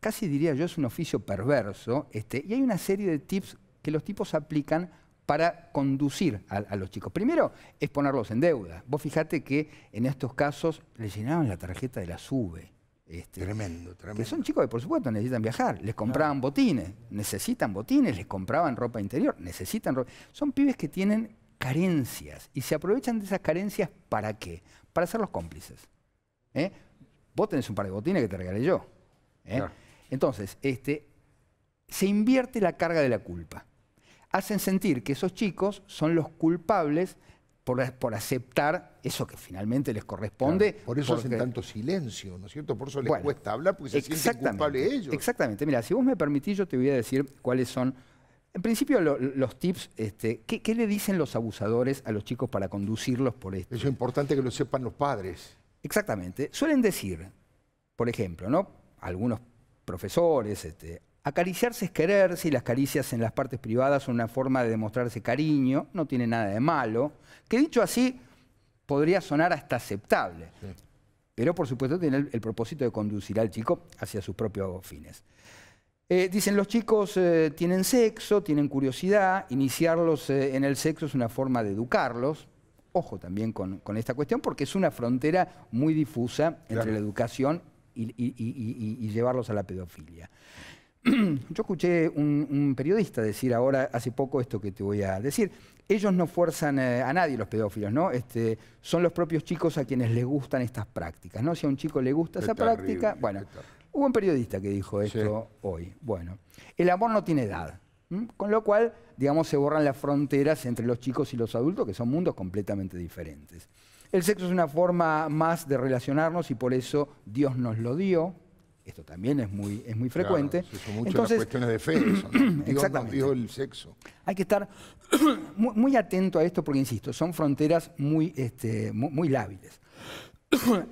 casi diría yo, es un oficio perverso, y hay una serie de tips que los tipos aplican para conducir a los chicos. Primero es ponerlos en deuda. Vos fijate que en estos casos les llenaban la tarjeta de la SUBE. Tremendo, tremendo. Que son chicos que por supuesto necesitan viajar, les compraban botines, necesitan botines, les compraban ropa interior, necesitan ropa. Son pibes que tienen carencias y se aprovechan de esas carencias ¿para qué? Para ser los cómplices. Vos tenés un par de botines que te regalé yo. Claro. Entonces, se invierte la carga de la culpa. Hacen sentir que esos chicos son los culpables por aceptar eso que finalmente les corresponde. Claro, por eso hacen tanto silencio, ¿no es cierto? Por eso les cuesta hablar, porque se sienten culpables ellos. Exactamente. Mira, si vos me permitís, yo te voy a decir cuáles son, en principio, los tips. ¿Qué le dicen los abusadores a los chicos para conducirlos por esto? Eso es importante que lo sepan los padres. Exactamente. Suelen decir, por ejemplo, ¿no? Algunos profesores, acariciarse es quererse y las caricias en las partes privadas son una forma de demostrarse cariño, no tiene nada de malo, que dicho así podría sonar hasta aceptable, sí, pero por supuesto tiene el propósito de conducir al chico hacia sus propios fines. Dicen los chicos tienen sexo, tienen curiosidad, iniciarlos en el sexo es una forma de educarlos. Ojo también con esta cuestión porque es una frontera muy difusa entre la educación y llevarlos a la pedofilia. Yo escuché un periodista decir ahora, hace poco, esto que te voy a decir. Ellos no fuerzan a nadie, los pedófilos, ¿no? Son los propios chicos a quienes les gustan estas prácticas, ¿no? Si a un chico le gusta esa práctica, bueno, hubo un periodista que dijo esto hoy. Bueno, el amor no tiene edad, con lo cual, digamos, se borran las fronteras entre los chicos y los adultos, que son mundos completamente diferentes. El sexo es una forma más de relacionarnos y por eso Dios nos lo dio. Esto también es muy frecuente. Claro, son muchas las cuestiones de fe. Eso, ¿no? Dios nos dio el sexo. Hay que estar muy atento a esto porque, insisto, son fronteras muy lábiles.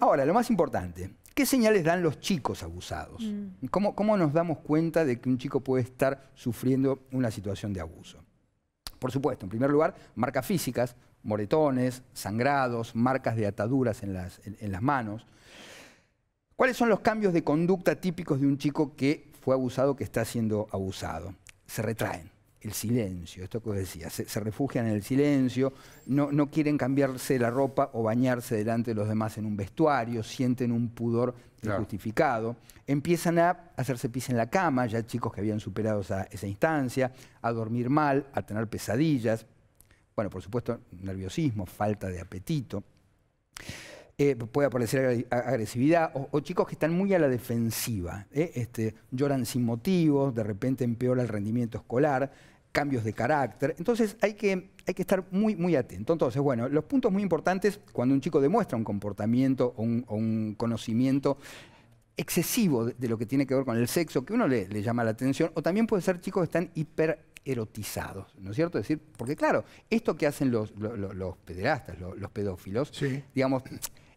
Ahora, lo más importante, ¿qué señales dan los chicos abusados? ¿Cómo nos damos cuenta de que un chico puede estar sufriendo una situación de abuso? Por supuesto, en primer lugar, marcas físicas, moretones, sangrados, marcas de ataduras en las manos. ¿Cuáles son los cambios de conducta típicos de un chico que fue abusado, que está siendo abusado? Se retraen, el silencio, esto que os decía, se refugian en el silencio, no quieren cambiarse la ropa o bañarse delante de los demás en un vestuario, sienten un pudor injustificado. Empiezan a hacerse pis en la cama, ya chicos que habían superado esa instancia, a dormir mal, a tener pesadillas. Bueno, por supuesto, nerviosismo, falta de apetito. Puede aparecer agresividad o chicos que están muy a la defensiva. Lloran sin motivos, de repente empeora el rendimiento escolar, cambios de carácter. Entonces hay que estar muy, muy atento. Entonces, bueno, los puntos muy importantes cuando un chico demuestra un comportamiento o un conocimiento excesivo de lo que tiene que ver con el sexo, que uno le llama la atención, o también puede ser chicos que están hipererotizados, ¿no es cierto? Es decir, porque claro, esto que hacen los pederastas, los pedófilos, digamos,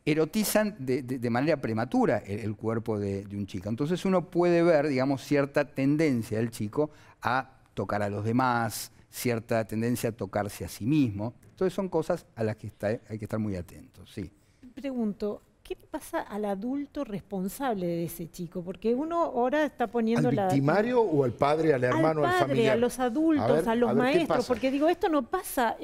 erotizan de manera prematura el cuerpo de un chico. Entonces uno puede ver, digamos, cierta tendencia del chico a tocar a los demás, cierta tendencia a tocarse a sí mismo. Entonces son cosas a las que hay que estar muy atentos, sí. Pregunto, ¿qué le pasa al adulto responsable de ese chico? Porque uno ahora está poniendo ¿Al victimario o al padre, al hermano, al familiar? A los adultos, a los maestros, porque digo, esto no pasa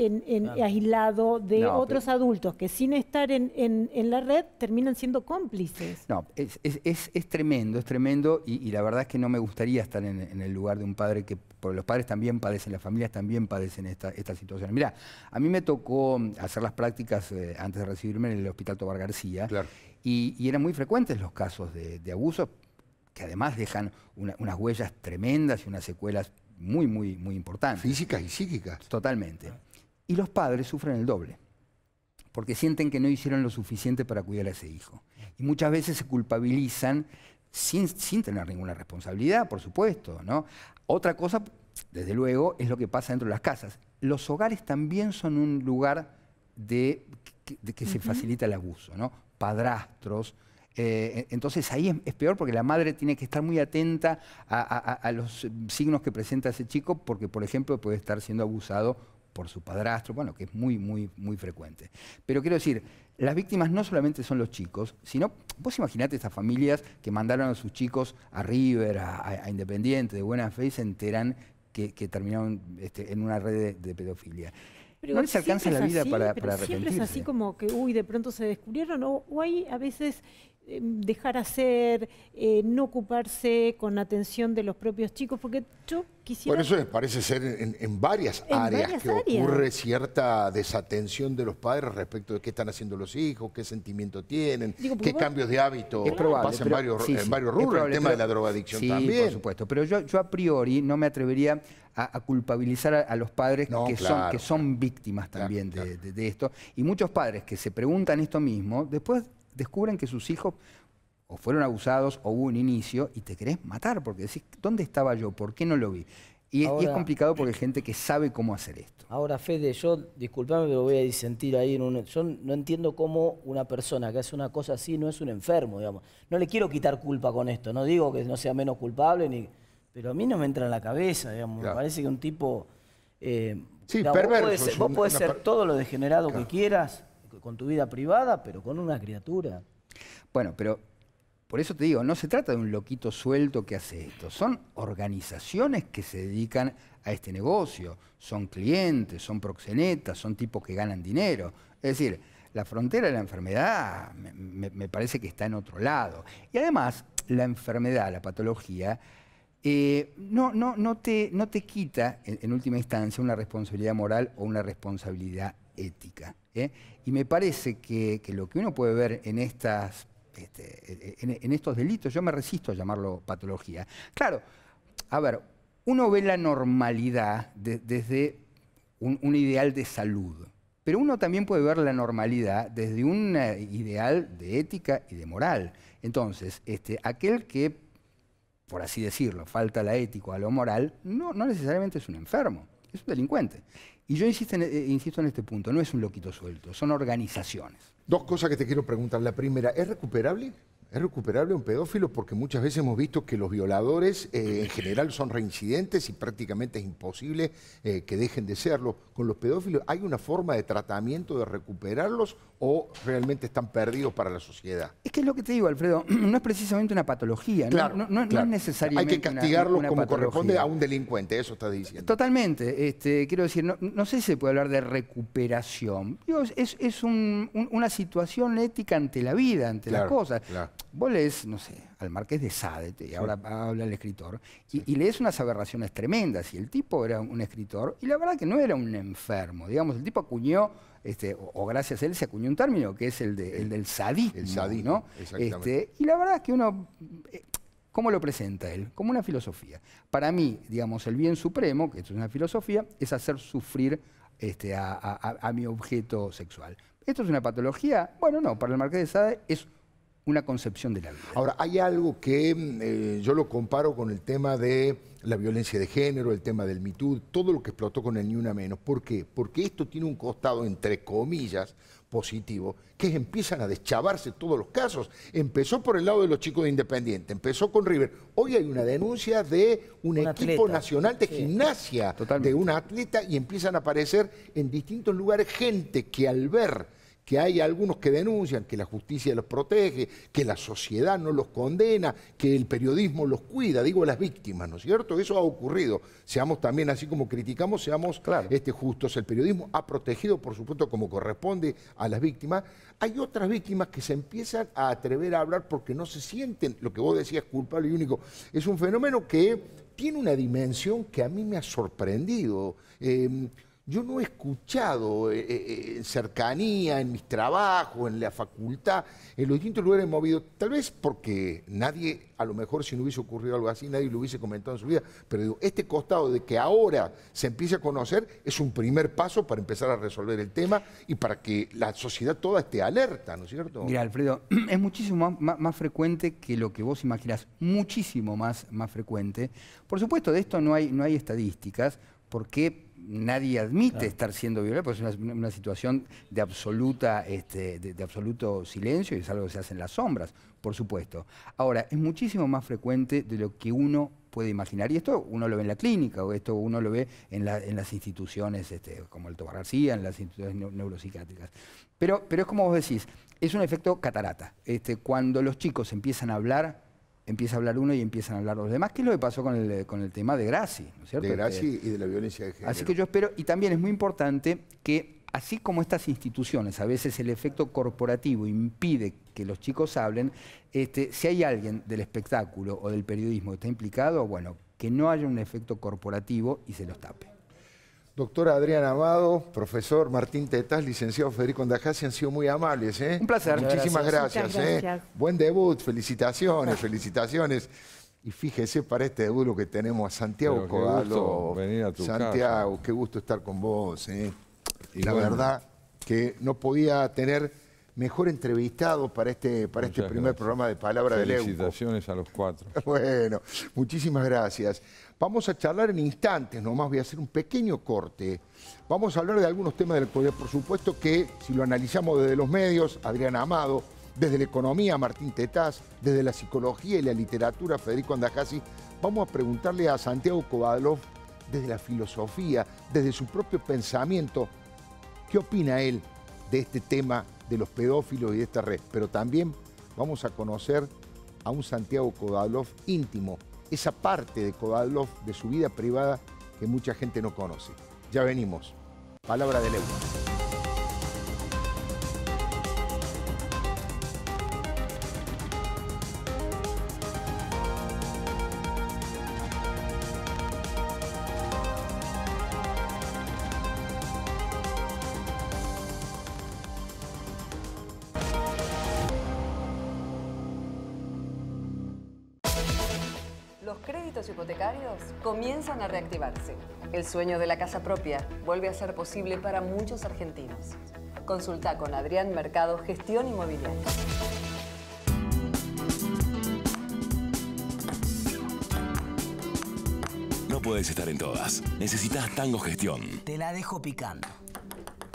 aislado de otros adultos que sin estar en la red terminan siendo cómplices. No, es tremendo y la verdad es que no me gustaría estar en el lugar de un padre porque los padres también padecen, las familias también padecen esta situación. Mirá, a mí me tocó hacer las prácticas antes de recibirme en el Hospital Tobar García. Claro. Y eran muy frecuentes los casos de abuso, que además dejan unas huellas tremendas y unas secuelas muy, muy, muy importantes. Físicas y psíquicas. Totalmente. Y los padres sufren el doble, porque sienten que no hicieron lo suficiente para cuidar a ese hijo. Y muchas veces se culpabilizan sin tener ninguna responsabilidad, por supuesto, ¿no? Otra cosa, desde luego, es lo que pasa dentro de las casas. Los hogares también son un lugar de que se facilita el abuso, ¿no? Padrastros. Entonces ahí es peor porque la madre tiene que estar muy atenta a los signos que presenta ese chico porque, por ejemplo, puede estar siendo abusado por su padrastro, bueno, que es muy, muy, muy frecuente. Pero quiero decir, las víctimas no solamente son los chicos, sino, vos imaginate estas familias que mandaron a sus chicos a River, a Independiente, de buena fe, y se enteran que terminaron en una red de pedofilia. Pero no les alcanza la vida para arrepentirse. Siempre es así como que, de pronto se descubrieron, o hay a veces dejar hacer, no ocuparse con atención de los propios chicos, porque yo quisiera... Por eso parece ser en varias áreas que ocurre cierta desatención de los padres respecto de qué están haciendo los hijos, qué sentimiento tienen, qué cambios de hábito pasan en varios rubros, el tema de la drogadicción también. Sí, por supuesto, pero yo a priori no me atrevería a culpabilizar a los padres que son víctimas también de esto. Y muchos padres que se preguntan esto mismo, después descubren que sus hijos o fueron abusados o hubo un inicio y te querés matar porque decís, ¿dónde estaba yo? ¿Por qué no lo vi? Y es complicado porque hay gente que sabe cómo hacer esto. Ahora, Fede, yo, disculpame, pero voy a disentir ahí. Yo no entiendo cómo una persona que hace una cosa así no es un enfermo, digamos. No le quiero quitar culpa con esto, no digo que no sea menos culpable, pero a mí no me entra en la cabeza, digamos. Me parece que un tipo... perverso. Vos podés ser todo lo degenerado que quieras, con tu vida privada, pero con una criatura. Bueno, pero por eso te digo, no se trata de un loquito suelto que hace esto. Son organizaciones que se dedican a este negocio. Son clientes, son proxenetas, son tipos que ganan dinero. Es decir, la frontera de la enfermedad me parece que está en otro lado. Y además, la enfermedad, la patología, no te quita, en última instancia, una responsabilidad moral o una responsabilidad ética. Y me parece que lo que uno puede ver en estos delitos, yo me resisto a llamarlo patología. Claro, a ver, uno ve la normalidad desde un ideal de salud, pero uno también puede ver la normalidad desde un ideal de ética y de moral. Entonces, aquel que, por así decirlo, falta la ética o a lo moral, no necesariamente es un enfermo, es un delincuente. Y yo insisto en este punto, no es un loquito suelto, son organizaciones. Dos cosas que te quiero preguntar. La primera, ¿es recuperable? ¿Es recuperable un pedófilo? Porque muchas veces hemos visto que los violadores en general son reincidentes y prácticamente es imposible que dejen de serlo. Con los pedófilos, ¿hay una forma de tratamiento de recuperarlos o realmente están perdidos para la sociedad? Es que es lo que te digo, Alfredo, no es precisamente una patología, claro, no es necesariamente hay que castigarlo una como patología. Corresponde a un delincuente, eso estás diciendo. Totalmente, quiero decir, no sé si se puede hablar de recuperación. Digo, es una situación ética ante la vida, ante las cosas. Claro. vos lees, no sé, al Marqués de Sade, y ahora habla el escritor, y lees unas aberraciones tremendas, y el tipo era un escritor, y la verdad que no era un enfermo, digamos, el tipo acuñó, o gracias a él se acuñó un término que es el del sadismo. El sadismo, ¿no? Exactamente. Y la verdad es que uno... ¿Cómo lo presenta él? Como una filosofía. Para mí, digamos, el bien supremo, que esto es una filosofía, es hacer sufrir a mi objeto sexual. ¿Esto es una patología? Bueno, no, para el Marqués de Sade es una concepción de la vida. Ahora, hay algo que yo lo comparo con el tema de la violencia de género, el tema del Me Too, todo lo que explotó con el Ni Una Menos. ¿Por qué? Porque esto tiene un costado, entre comillas, positivo, que es empiezan a deschavarse todos los casos. Empezó por el lado de los chicos de Independiente, empezó con River. Hoy hay una denuncia de un equipo atleta nacional de gimnasia, de una atleta, y empiezan a aparecer en distintos lugares gente que al ver que hay algunos que denuncian, que la justicia los protege, que la sociedad no los condena, que el periodismo los cuida, digo las víctimas, ¿no es cierto? Eso ha ocurrido. Seamos también, así como criticamos, seamos justos. El periodismo ha protegido, por supuesto, como corresponde a las víctimas. Hay otras víctimas que se empiezan a atrever a hablar porque no se sienten, lo que vos decías, culpable y único. Es un fenómeno que tiene una dimensión que a mí me ha sorprendido. Yo no he escuchado en cercanía, en mis trabajos, en la facultad, en los distintos lugares movidos, tal vez porque nadie, a lo mejor si no hubiese ocurrido algo así, nadie lo hubiese comentado en su vida, pero digo, este costado de que ahora se empiece a conocer es un primer paso para empezar a resolver el tema y para que la sociedad toda esté alerta, ¿no es cierto? Mira, Alfredo, es muchísimo más frecuente que lo que vos imaginás, muchísimo más frecuente. Por supuesto, de esto no hay estadísticas, porque nadie admite estar siendo violento, porque es una situación de absoluto silencio y es algo que se hace en las sombras, por supuesto. Ahora, es muchísimo más frecuente de lo que uno puede imaginar. Y esto uno lo ve en la clínica, o esto uno lo ve en las instituciones como el Tobar García, en las instituciones neuropsiquiátricas. Pero es como vos decís, es un efecto catarata. Cuando los chicos empiezan a hablar, empieza a hablar uno y empiezan a hablar los demás, que es lo que pasó con el tema de Grassi, ¿no es cierto? De Grassi y de la violencia de género. Así que yo espero, y también es muy importante que, así como estas instituciones, a veces el efecto corporativo impide que los chicos hablen, si hay alguien del espectáculo o del periodismo que está implicado, bueno, que no haya un efecto corporativo y se los tape. Doctora Adriana Amado, profesor Martín Tetaz, licenciado Federico Ndajasi, han sido muy amables. Un placer. Muchísimas gracias. Buen debut, felicitaciones, felicitaciones. Y fíjese para este debut lo que tenemos a Santiago Codalo. Venir a tu Santiago, casa. Qué gusto estar con vos. La verdad que no podía tener mejor entrevistado para este primer programa de Palabra de Leuco. Felicitaciones a los cuatro. Bueno, muchísimas gracias. Vamos a charlar en instantes, nomás voy a hacer un pequeño corte. Vamos a hablar de algunos temas del poder, por supuesto que si lo analizamos desde los medios, Adriana Amado, desde la economía, Martín Tetaz, desde la psicología y la literatura, Federico Ndajasi, vamos a preguntarle a Santiago Kovadlov desde la filosofía, desde su propio pensamiento, ¿qué opina él de este tema de los pedófilos y de esta red? Pero también vamos a conocer a un Santiago Kovadlov íntimo, esa parte de Kovadlov, de su vida privada, que mucha gente no conoce. Ya venimos. Palabra de Leuco. Los créditos hipotecarios comienzan a reactivarse. El sueño de la casa propia vuelve a ser posible para muchos argentinos. Consulta con Adrián Mercado Gestión Inmobiliaria. No puedes estar en todas. Necesitas Tango Gestión. Te la dejo picando.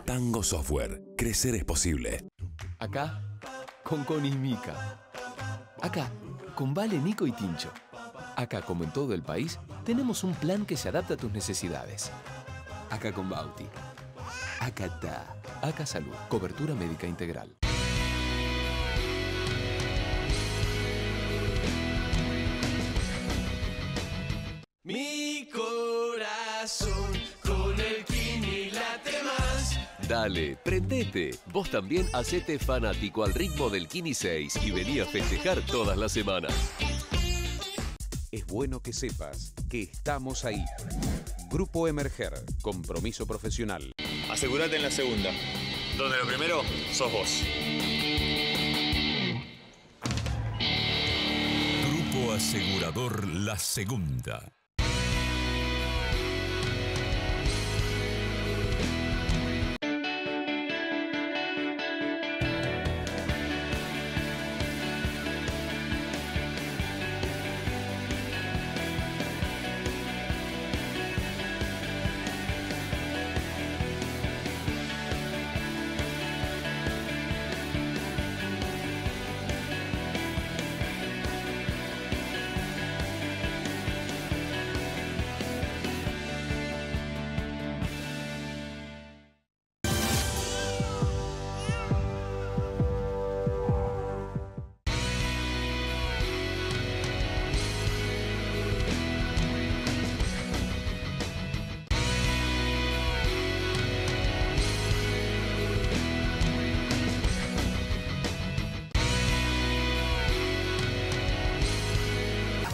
Tango Software. Crecer es posible. Acá, con Connie y Mica. Acá, con Vale, Nico y Tincho. Acá, como en todo el país, tenemos un plan que se adapta a tus necesidades. Acá con Bauti. Acá está. Acá Salud. Cobertura médica integral. Mi corazón con el Kini late más. Dale. Dale, prendete. Vos también hacete fanático al ritmo del Kini 6 y vení a festejar todas las semanas. Es bueno que sepas que estamos ahí. Grupo Emerger, compromiso profesional. Asegúrate en la segunda, donde lo primero sos vos. Grupo Asegurador La Segunda.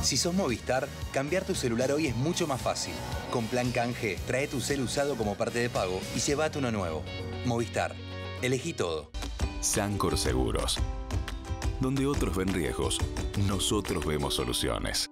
Si sos Movistar, cambiar tu celular hoy es mucho más fácil. Con Plan Canje, trae tu cel usado como parte de pago y llévate uno nuevo. Movistar, elegí todo. Sancor Seguros. Donde otros ven riesgos, nosotros vemos soluciones.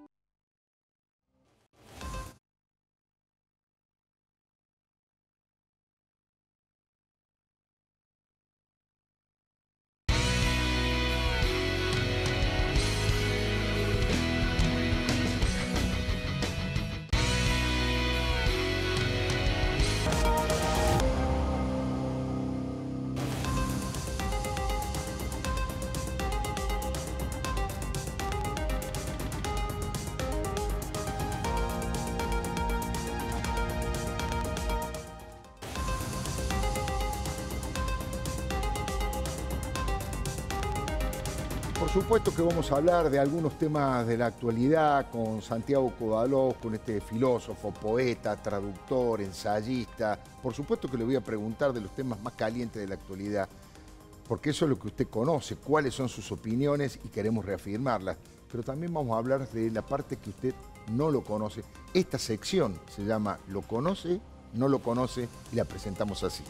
Por supuesto que vamos a hablar de algunos temas de la actualidad con Santiago Kovalov, con este filósofo, poeta, traductor, ensayista. Por supuesto que le voy a preguntar de los temas más calientes de la actualidad, porque eso es lo que usted conoce, cuáles son sus opiniones y queremos reafirmarlas. Pero también vamos a hablar de la parte que usted no lo conoce. Esta sección se llama ¿Lo conoce? ¿No lo conoce? Y la presentamos así.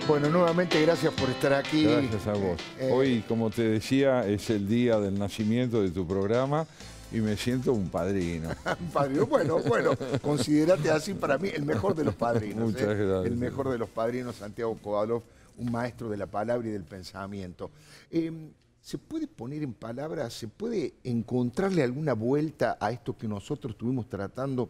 Bueno, nuevamente gracias por estar aquí. Gracias a vos. Hoy, como te decía, es el día del nacimiento de tu programa y me siento un padrino. Un padrino, bueno, considerate así para mí el mejor de los padrinos. Muchas gracias. El mejor de los padrinos, Santiago Kovalov, un maestro de la palabra y del pensamiento. ¿Se puede poner en palabras, se puede encontrarle alguna vuelta a esto que nosotros estuvimos tratando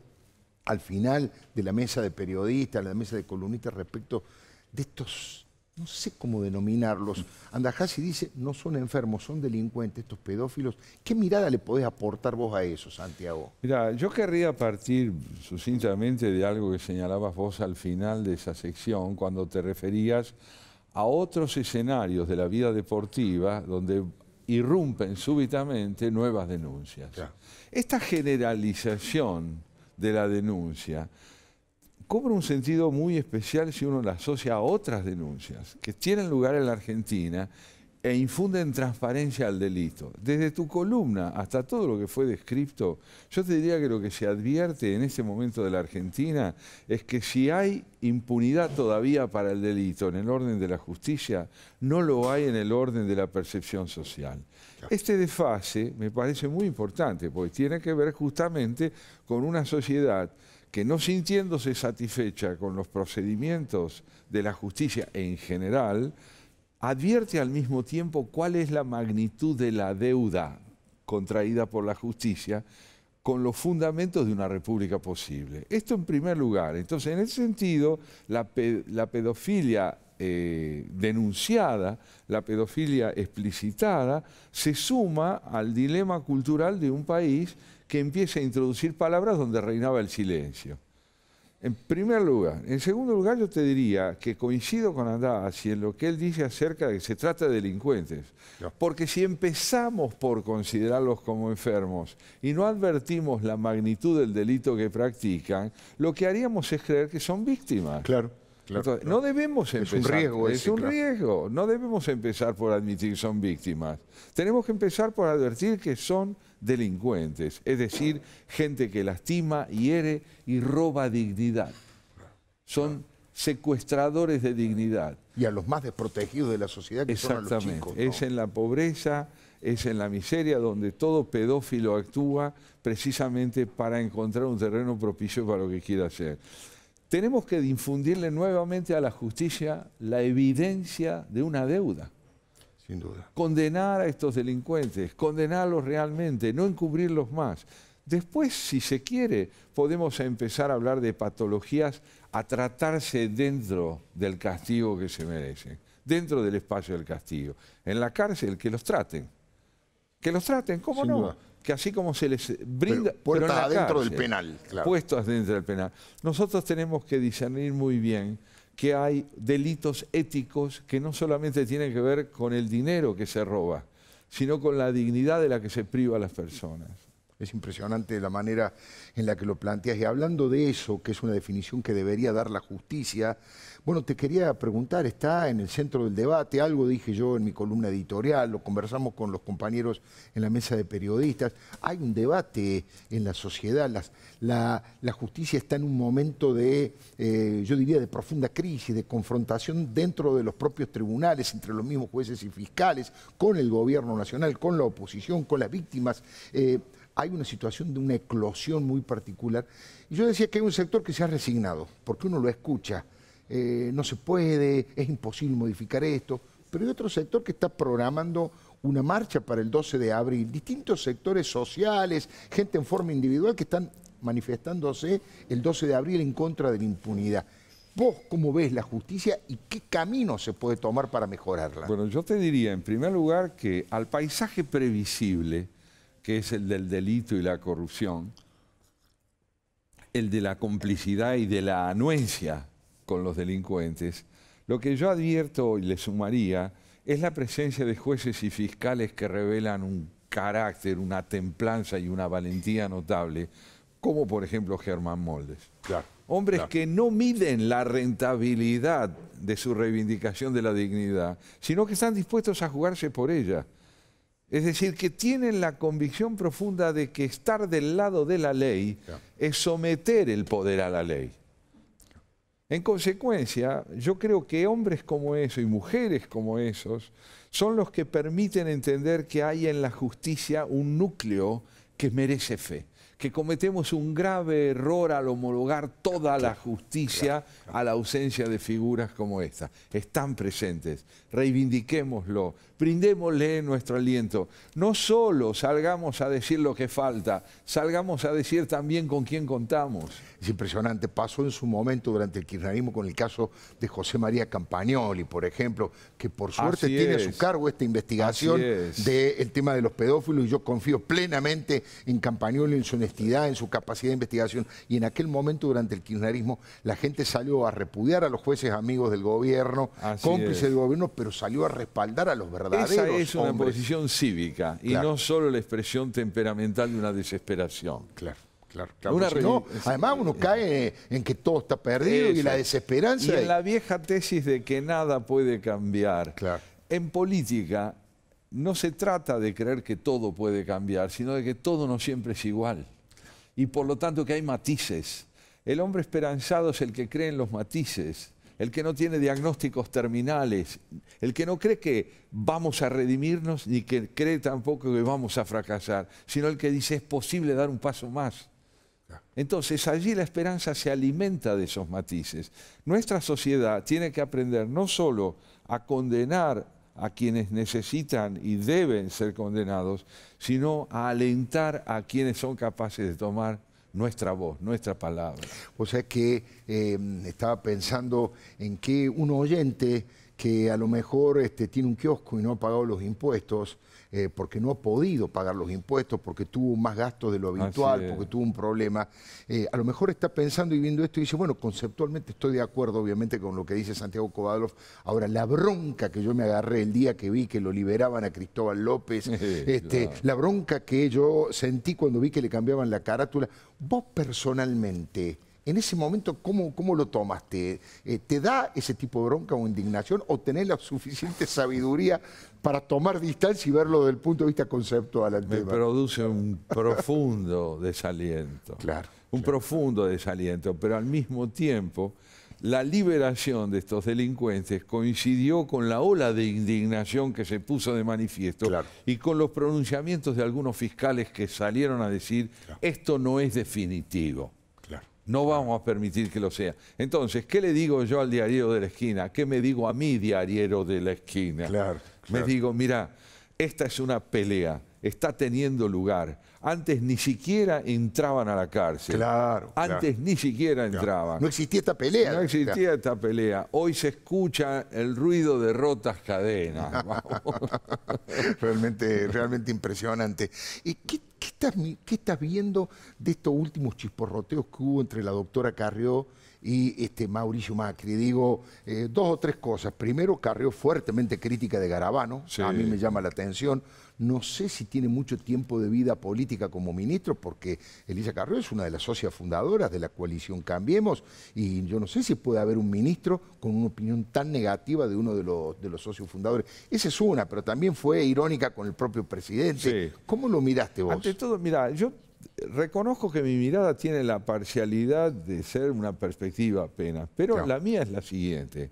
al final de la mesa de periodistas, la mesa de columnistas respecto de estos, no sé cómo denominarlos? Andajasi dice, no son enfermos, son delincuentes, estos pedófilos. ¿Qué mirada le podés aportar vos a eso, Santiago? Mira, yo querría partir sucintamente de algo que señalabas vos al final de esa sección, cuando te referías a otros escenarios de la vida deportiva donde irrumpen súbitamente nuevas denuncias. Claro. Esta generalización de la denuncia cobra un sentido muy especial si uno la asocia a otras denuncias que tienen lugar en la Argentina e infunden transparencia al delito. Desde tu columna hasta todo lo que fue descrito, yo te diría que lo que se advierte en este momento de la Argentina es que si hay impunidad todavía para el delito en el orden de la justicia, no lo hay en el orden de la percepción social. Este desfase me parece muy importante, porque tiene que ver justamente con una sociedad que, no sintiéndose satisfecha con los procedimientos de la justicia en general, advierte al mismo tiempo cuál es la magnitud de la deuda contraída por la justicia con los fundamentos de una república posible. Esto en primer lugar. Entonces, en ese sentido, la pedofilia denunciada, la pedofilia explicitada, se suma al dilema cultural de un país que empieza a introducir palabras donde reinaba el silencio. En primer lugar. En segundo lugar, yo te diría que coincido con Andás y en lo que él dice acerca de que se trata de delincuentes. Porque si empezamos por considerarlos como enfermos y no advertimos la magnitud del delito que practican, lo que haríamos es creer que son víctimas. Entonces, no debemos empezar. Es un riesgo. Es un riesgo. No debemos empezar por admitir que son víctimas. Tenemos que empezar por advertir que son delincuentes, es decir, gente que lastima, hiere y roba dignidad. Son secuestradores de dignidad. Y a los más desprotegidos de la sociedad, que son a los chicos, ¿no? Es en la pobreza, es en la miseria donde todo pedófilo actúa precisamente para encontrar un terreno propicio para lo que quiera hacer. Tenemos que infundirle nuevamente a la justicia la evidencia de una deuda. Sin duda. Condenar a estos delincuentes, condenarlos realmente, no encubrirlos más. Después, si se quiere, podemos empezar a hablar de patologías a tratarse dentro del castigo que se merecen, dentro del espacio del castigo. En la cárcel, que los traten. Que los traten, ¿cómo no? duda. Que así como se les brinda... Puertas pero en la adentro cárcel, del penal, claro. Puestos dentro del penal. Nosotros tenemos que discernir muy bien que hay delitos éticos que no solamente tienen que ver con el dinero que se roba, sino con la dignidad de la que se priva a las personas. Es impresionante la manera en la que lo planteas. Y hablando de eso, que es una definición que debería dar la justicia, bueno, te quería preguntar, está en el centro del debate, algo dije yo en mi columna editorial, lo conversamos con los compañeros en la mesa de periodistas, hay un debate en la sociedad, la justicia está en un momento de, yo diría, de profunda crisis, de confrontación dentro de los propios tribunales, entre los mismos jueces y fiscales, con el gobierno nacional, con la oposición, con las víctimas. Hay una situación de una eclosión muy particular. Y yo decía que hay un sector que se ha resignado, porque uno lo escucha. No se puede, es imposible modificar esto. Pero hay otro sector que está programando una marcha para el 12 de abril. Distintos sectores sociales, gente en forma individual que están manifestándose el 12 de abril en contra de la impunidad. ¿Vos cómo ves la justicia y qué camino se puede tomar para mejorarla? Bueno, yo te diría, en primer lugar, que al paisaje previsible, que es el del delito y la corrupción, el de la complicidad y de la anuencia con los delincuentes, lo que yo advierto y le sumaría es la presencia de jueces y fiscales que revelan un carácter, una templanza y una valentía notable, como por ejemplo Germán Moldes. Hombres que no miden la rentabilidad de su reivindicación de la dignidad, sino que están dispuestos a jugarse por ella. Es decir, que tienen la convicción profunda de que estar del lado de la ley es someter el poder a la ley. En consecuencia, yo creo que hombres como esos y mujeres como esos son los que permiten entender que hay en la justicia un núcleo que merece fe, que cometemos un grave error al homologar toda la justicia a la ausencia de figuras como esta. Están presentes, reivindiquémoslo, brindémosle nuestro aliento. No solo salgamos a decir lo que falta, salgamos a decir también con quién contamos. Es impresionante, pasó en su momento durante el kirchnerismo con el caso de José María Campagnoli, por ejemplo, que por suerte tiene a su cargo esta investigación del tema de los pedófilos, y yo confío plenamente en Campagnoli, en su honestidad, en su capacidad de investigación. Y en aquel momento, durante el kirchnerismo, la gente salió a repudiar a los jueces amigos del gobierno, cómplices del gobierno, pero salió a respaldar a los verdaderos Esa es una hombres. posición cívica y no solo la expresión temperamental de una desesperación. Claro. No, además uno cae en que todo está perdido y la desesperanza. Y en la vieja tesis de que nada puede cambiar. En política no se trata de creer que todo puede cambiar, sino de que todo no siempre es igual. Y por lo tanto que hay matices. El hombre esperanzado es el que cree en los matices, el que no tiene diagnósticos terminales, el que no cree que vamos a redimirnos ni que cree tampoco que vamos a fracasar, sino el que dice es posible dar un paso más. Entonces allí la esperanza se alimenta de esos matices. Nuestra sociedad tiene que aprender no solo a condenar a quienes necesitan y deben ser condenados, sino a alentar a quienes son capaces de tomar nuestra voz, nuestra palabra. O sea que estaba pensando en que un oyente que a lo mejor tiene un kiosco y no ha pagado los impuestos, porque no ha podido pagar los impuestos, porque tuvo más gastos de lo habitual, porque tuvo un problema, a lo mejor está pensando y viendo esto y dice, bueno, conceptualmente estoy de acuerdo, obviamente, con lo que dice Santiago Kovadlov. Ahora, la bronca que yo me agarré el día que vi que lo liberaban a Cristóbal López, claro, la bronca que yo sentí cuando vi que le cambiaban la carátula, vos personalmente, en ese momento, ¿cómo lo tomaste? ¿Te da ese tipo de bronca o indignación o tenés la suficiente sabiduría para tomar distancia y verlo desde el punto de vista conceptual al tema? Me produce un profundo desaliento. Claro. Un profundo desaliento, pero al mismo tiempo la liberación de estos delincuentes coincidió con la ola de indignación que se puso de manifiesto, claro, y con los pronunciamientos de algunos fiscales que salieron a decir, claro, esto no es definitivo. No vamos a permitir que lo sea. Entonces, ¿qué le digo yo al diariero de la esquina? ¿Qué me digo a mi diariero de la esquina? Claro, me digo, mira, esta es una pelea, está teniendo lugar. Antes ni siquiera entraban a la cárcel. Claro. Antes ni siquiera entraban. No existía esta pelea. No existía esta pelea. Hoy se escucha el ruido de rotas cadenas. Realmente impresionante. ¿Y qué estás viendo de estos últimos chisporroteos que hubo entre la doctora Carrió y Mauricio Macri? Digo, dos o tres cosas. Primero, Carrió fuertemente crítica de Garabano. Sí. A mí me llama la atención. No sé si tiene mucho tiempo de vida política como ministro, porque Elisa Carrió es una de las socias fundadoras de la coalición Cambiemos, y yo no sé si puede haber un ministro con una opinión tan negativa de uno de los socios fundadores. Esa es una, pero también fue irónica con el propio presidente. Sí. ¿Cómo lo miraste vos? Ante todo, mira, yo reconozco que mi mirada tiene la parcialidad de ser una perspectiva apenas, pero no, la mía es la siguiente.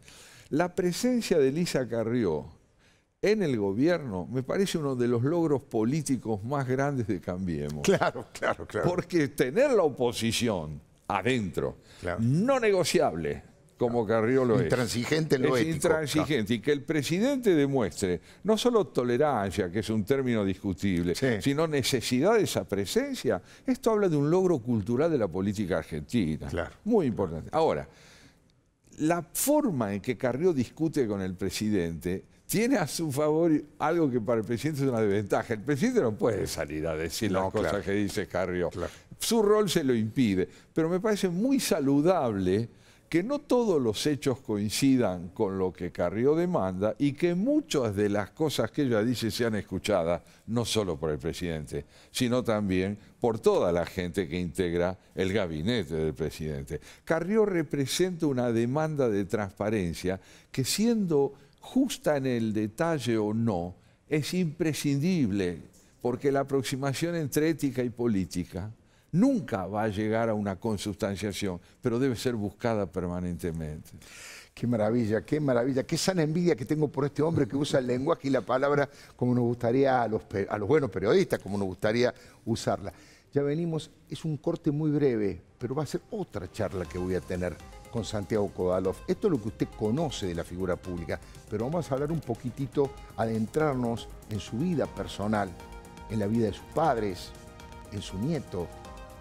La presencia de Elisa Carrió en el gobierno me parece uno de los logros políticos más grandes de Cambiemos. Claro. Porque tener la oposición adentro, claro, no negociable, como Carrió lo es. Intransigente en lo ético. Intransigente. Claro. Y que el presidente demuestre no solo tolerancia, que es un término discutible, sí, sino necesidad de esa presencia. Esto habla de un logro cultural de la política argentina. Claro. Muy importante. Ahora, la forma en que Carrió discute con el presidente tiene a su favor algo que para el presidente es una desventaja. El presidente no puede salir a decir las cosas que dice Carrió. Claro. Su rol se lo impide. Pero me parece muy saludable que no todos los hechos coincidan con lo que Carrió demanda y que muchas de las cosas que ella dice sean escuchadas, no solo por el presidente, sino también por toda la gente que integra el gabinete del presidente. Carrió representa una demanda de transparencia que, siendo justa en el detalle o no, es imprescindible, porque la aproximación entre ética y política nunca va a llegar a una consubstanciación, pero debe ser buscada permanentemente. Qué maravilla, qué sana envidia que tengo por este hombre que usa el lenguaje y la palabra como nos gustaría a los buenos periodistas, como nos gustaría usarla. Ya venimos, es un corte muy breve, pero va a ser otra charla que voy a tener con Santiago Kovadlov. Esto es lo que usted conoce de la figura pública, pero vamos a hablar un poquitito, adentrarnos en su vida personal, en la vida de sus padres, en su nieto,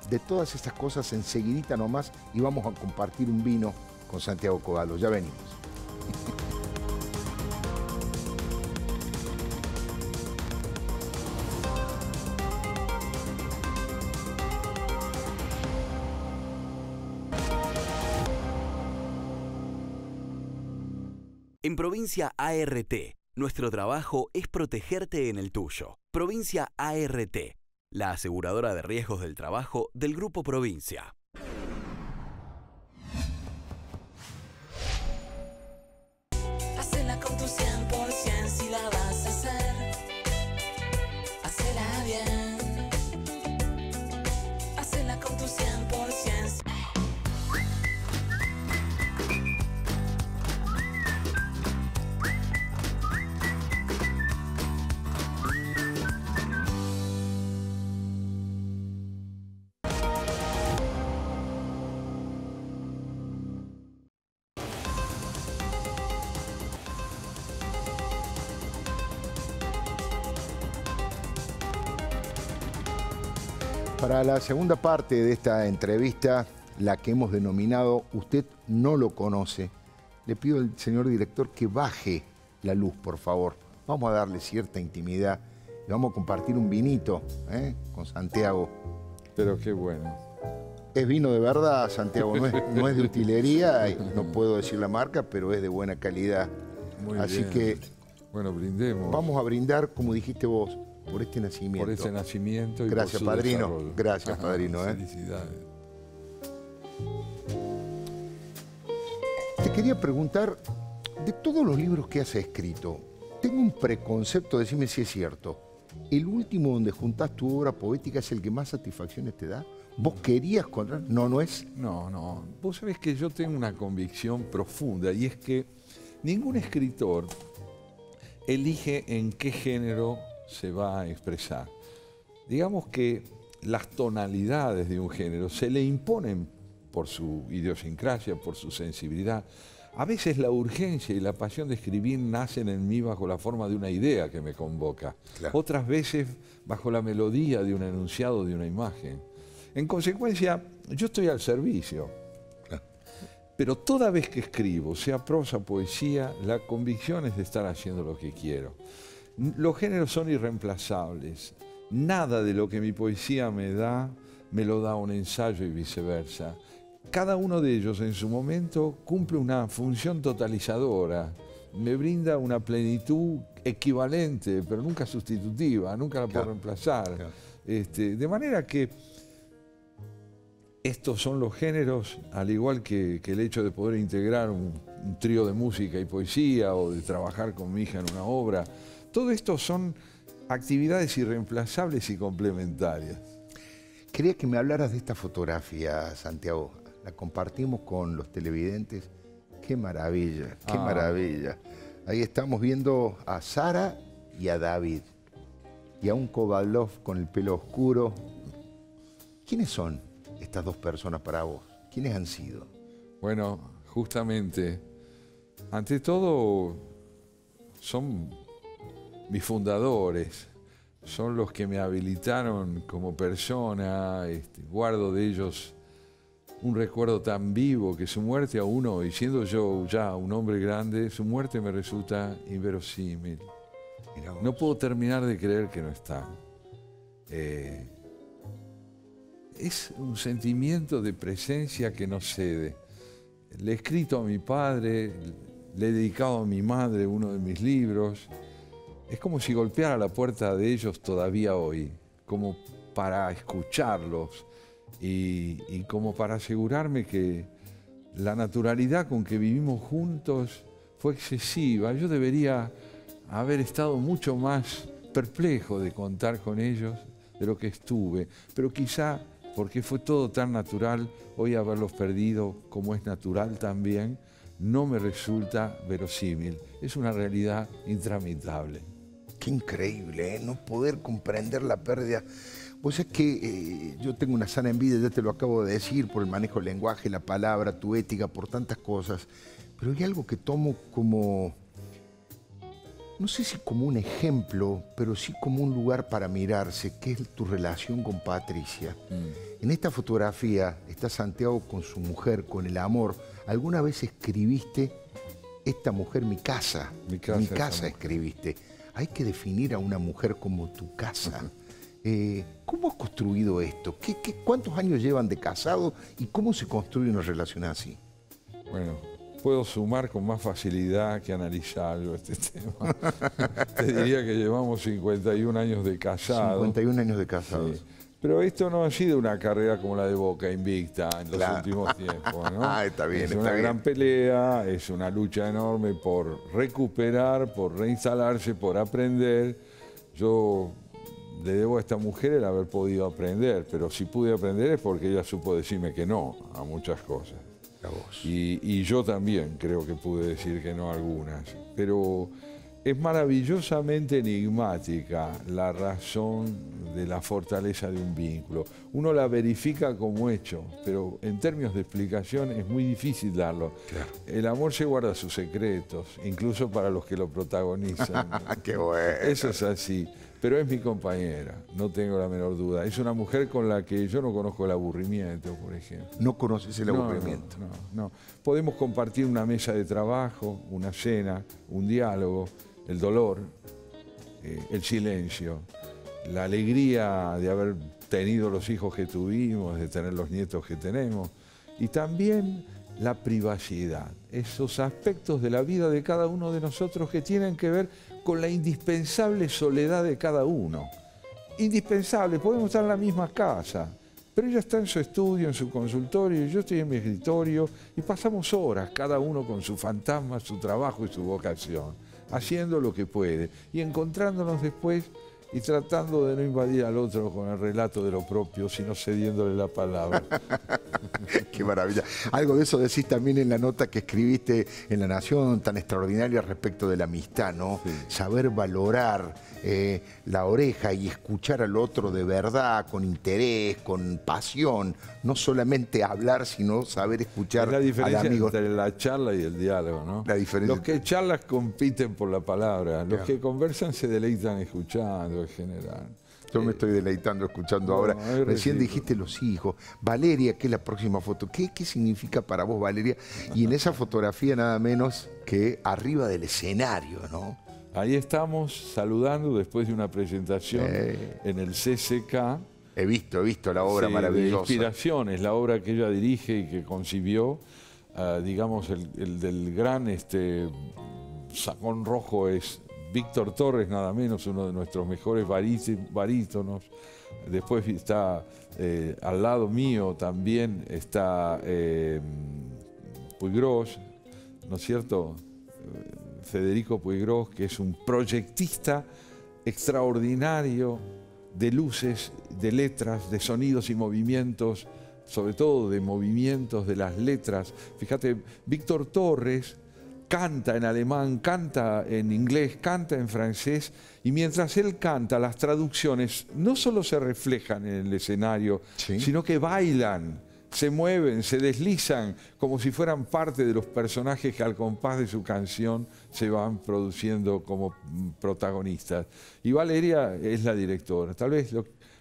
de todas estas cosas enseguidita nomás, y vamos a compartir un vino con Santiago Kovadlov. Ya venimos. En Provincia ART, nuestro trabajo es protegerte en el tuyo. Provincia ART, la aseguradora de riesgos del trabajo del Grupo Provincia. Hacela con tu 100% si la vas a hacer. Hacela bien. Hacela con tu 100%. Para la segunda parte de esta entrevista, la que hemos denominado Usted no lo conoce, le pido al señor director que baje la luz, por favor. Vamos a darle cierta intimidad y vamos a compartir un vinito con Santiago. Pero qué bueno. Es vino de verdad, Santiago, no es de utilería, y no puedo decir la marca, pero es de buena calidad. Muy Así bien. que bueno, brindemos. Vamos a brindar, como dijiste vos, por este nacimiento. Por este nacimiento y gracias, por su padrino. desarrollo. Gracias, padrino. Felicidades. Te quería preguntar, de todos los libros que has escrito, tengo un preconcepto, decime si es cierto. ¿El último donde juntás tu obra poética es el que más satisfacciones te da? ¿Vos querías contar? No es. No. Vos sabés que yo tengo una convicción profunda y es que ningún escritor elige en qué género se va a expresar. Digamos que las tonalidades de un género se le imponen por su idiosincrasia, por su sensibilidad. A veces la urgencia y la pasión de escribir nacen en mí bajo la forma de una idea que me convoca. Claro. Otras veces bajo la melodía de un enunciado, de una imagen. En consecuencia, yo estoy al servicio. Claro. Pero toda vez que escribo, sea prosa, poesía, la convicción es de estar haciendo lo que quiero. Los géneros son irreemplazables. Nada de lo que mi poesía me da, me lo da un ensayo y viceversa. Cada uno de ellos en su momento cumple una función totalizadora, me brinda una plenitud equivalente, pero nunca sustitutiva, nunca la puedo reemplazar. Claro. De manera que estos son los géneros, al igual que el hecho de poder integrar un trío de música y poesía o de trabajar con mi hija en una obra. Todo esto son actividades irreemplazables y complementarias. Quería que me hablaras de esta fotografía, Santiago. La compartimos con los televidentes. ¡Qué maravilla! ¡Qué maravilla! Ahí estamos viendo a Sara y a David. Y a un Kovalov con el pelo oscuro. ¿Quiénes son estas dos personas para vos? ¿Quiénes han sido? Bueno, justamente, ante todo, son mis fundadores. Son los que me habilitaron como persona. Guardo de ellos un recuerdo tan vivo que su muerte aún hoy, siendo yo ya un hombre grande, su muerte me resulta inverosímil. No puedo terminar de creer que no están. Es un sentimiento de presencia que no cede. Le he escrito a mi padre, le he dedicado a mi madre uno de mis libros. Es como si golpeara la puerta de ellos todavía hoy, como para escucharlos y como para asegurarme que la naturalidad con que vivimos juntos fue excesiva. Yo debería haber estado mucho más perplejo de contar con ellos de lo que estuve, pero quizá porque fue todo tan natural, hoy haberlos perdido, como es natural también, no me resulta verosímil. Es una realidad intramitable. Qué increíble, ¿eh? No poder comprender la pérdida. Vos sabés que yo tengo una sana envidia, ya te lo acabo de decir, por el manejo del lenguaje, la palabra, tu ética, por tantas cosas. Pero hay algo que tomo como, no sé si como un ejemplo, pero sí como un lugar para mirarse, que es tu relación con Patricia. En esta fotografía está Santiago con su mujer, con el amor. ¿Alguna vez escribiste, esta mujer, mi casa? Mi casa escribiste. Hay que definir a una mujer como tu casa. ¿Cómo has construido esto? ¿Cuántos años llevan de casado y cómo se construye una relación así? Bueno, puedo sumar con más facilidad que analizar yo este tema. Te diría que llevamos 51 años de casados. 51 años de casados. Sí. Pero esto no ha sido una carrera como la de Boca invicta en los últimos tiempos, ¿no? Está bien, es una gran pelea, es una lucha enorme por recuperar, por reinstalarse, por aprender. Yo le debo a esta mujer el haber podido aprender, pero si pude aprender es porque ella supo decirme que no a muchas cosas. Y yo también creo que pude decir que no a algunas. Pero es maravillosamente enigmática la razón de la fortaleza de un vínculo. Uno la verifica como hecho, pero en términos de explicación es muy difícil darlo. Claro. El amor se guarda sus secretos, incluso para los que lo protagonizan. ¡Qué bueno! Eso es así. pero es mi compañera, no tengo la menor duda. Es una mujer con la que yo no conozco el aburrimiento, por ejemplo. ¿No conoces el aburrimiento? No. Podemos compartir una mesa de trabajo, una cena, un diálogo, el dolor, el silencio, la alegría de haber tenido los hijos que tuvimos, de tener los nietos que tenemos, y también la privacidad, esos aspectos de la vida de cada uno de nosotros que tienen que ver con la indispensable soledad de cada uno. Indispensable, podemos estar en la misma casa, pero ella está en su estudio, en su consultorio, y yo estoy en mi escritorio, y pasamos horas, cada uno con su fantasma, su trabajo y su vocación, haciendo lo que puede, y encontrándonos después y tratando de no invadir al otro con el relato de lo propio, sino cediéndole la palabra. Qué maravilla. Algo de eso decís también en la nota que escribiste en La Nación, tan extraordinaria respecto de la amistad, ¿no? Sí. Saber valorar la oreja y escuchar al otro de verdad, con interés, con pasión. No solamente hablar, sino saber escuchar al amigo. Es la diferencia entre la charla y el diálogo, ¿no? La diferencia. Los que charlas compiten por la palabra, los que conversan se deleitan escuchando en general. Yo me estoy deleitando escuchando ahora. Recién dijiste los hijos. Valeria, que es la próxima foto. ¿Qué significa para vos, Valeria? Y en esa fotografía nada menos que arriba del escenario, ¿no? Ahí estamos saludando después de una presentación en el CCK. He visto la obra maravillosa. De Inspiraciones, la obra que ella dirige y que concibió, digamos, el del gran sacón rojo es Víctor Torres, nada menos, uno de nuestros mejores barítonos. Después está al lado mío también está Puigros, ¿no es cierto? Federico Puigros, que es un proyectista extraordinario de luces, de letras, de sonidos y movimientos, sobre todo de movimientos de las letras. Fíjate, Víctor Torres canta en alemán, canta en inglés, canta en francés, y mientras él canta, las traducciones no solo se reflejan en el escenario, sino que bailan, se mueven, se deslizan, como si fueran parte de los personajes que al compás de su canción se van produciendo como protagonistas. Y Valeria es la directora. Tal vez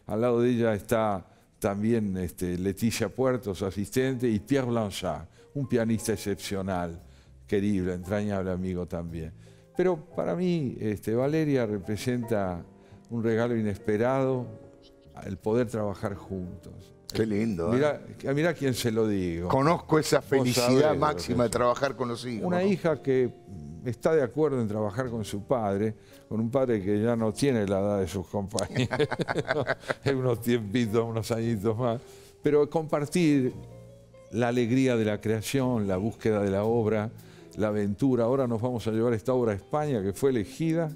al lado de ella está también Leticia Puerto, su asistente, y Pierre Blanchard, un pianista excepcional, querible, entrañable amigo también. Pero para mí Valeria representa un regalo inesperado, el poder trabajar juntos. Qué lindo. Mirá quién se lo digo. Conozco esa felicidad máxima de trabajar con los hijos. Una hija que está de acuerdo en trabajar con su padre, con un padre que ya no tiene la edad de sus compañeros, es unos tiempitos, unos añitos más, pero compartir la alegría de la creación, la búsqueda de la obra, la aventura. Ahora nos vamos a llevar esta obra a España, que fue elegida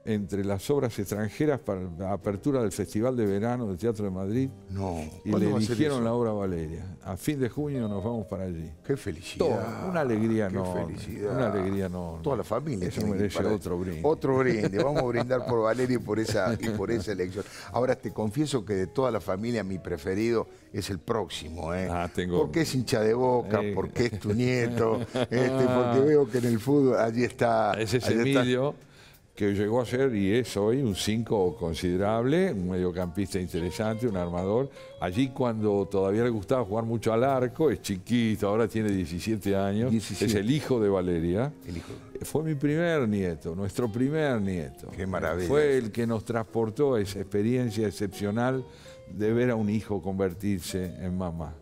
entre las obras extranjeras para la apertura del Festival de Verano del Teatro de Madrid. No, y le eligieron la obra Valeria. A fin de junio nos vamos para allí. Qué felicidad. Una alegría enorme. Una alegría enorme. Toda la familia. Eso merece otro brindis. Otro brindis. Vamos a brindar por Valeria y por esa elección. Ahora te confieso que de toda la familia mi preferido es el próximo. Porque es hincha de Boca, porque es tu nieto, porque veo que en el fútbol allí está. Ese es Emilio, que llegó a ser y es hoy un 5 considerable, un mediocampista interesante, un armador. Allí cuando todavía le gustaba jugar mucho al arco, es chiquito, ahora tiene 17 años, es el hijo de Valeria. Fue mi primer nieto, nuestro primer nieto. Qué maravilla. Fue el que nos transportó a esa experiencia excepcional de ver a un hijo convertirse en mamá.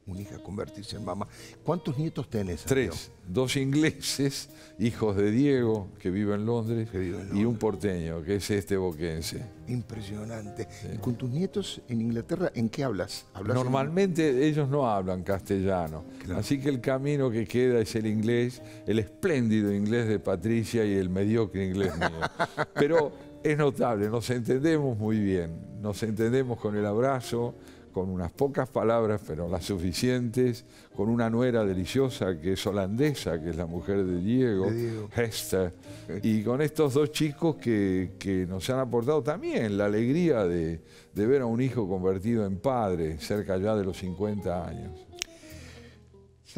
Una hija convertirse en mamá. ¿Cuántos nietos tenés? 3, 2 ingleses, hijos de Diego, que vive en Londres, y un porteño, que es boquense. Impresionante. Sí. ¿Y con tus nietos en Inglaterra, en qué hablas? Normalmente ellos no hablan castellano, así que el camino que queda es el inglés, el espléndido inglés de Patricia y el mediocre inglés mío. Pero es notable, nos entendemos muy bien, nos entendemos con el abrazo, con unas pocas palabras, pero las suficientes, con una nuera deliciosa que es holandesa, que es la mujer de Diego, Hester, y con estos 2 chicos que nos han aportado también la alegría de ver a un hijo convertido en padre, cerca ya de los 50 años.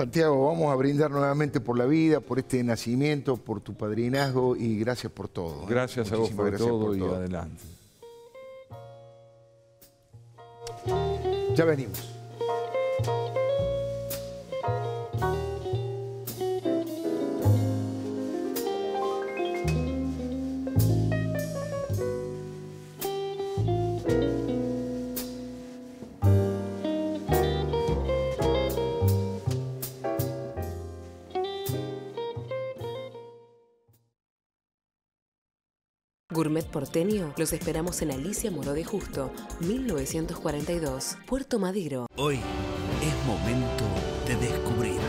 Santiago, vamos a brindar nuevamente por la vida, por este nacimiento, por tu padrinazgo y gracias por todo. Gracias a vos por todo y adelante. Ya venimos. Gourmet Porteño, los esperamos en Alicia Moró de Justo, 1942, Puerto Madero. Hoy es momento de descubrir,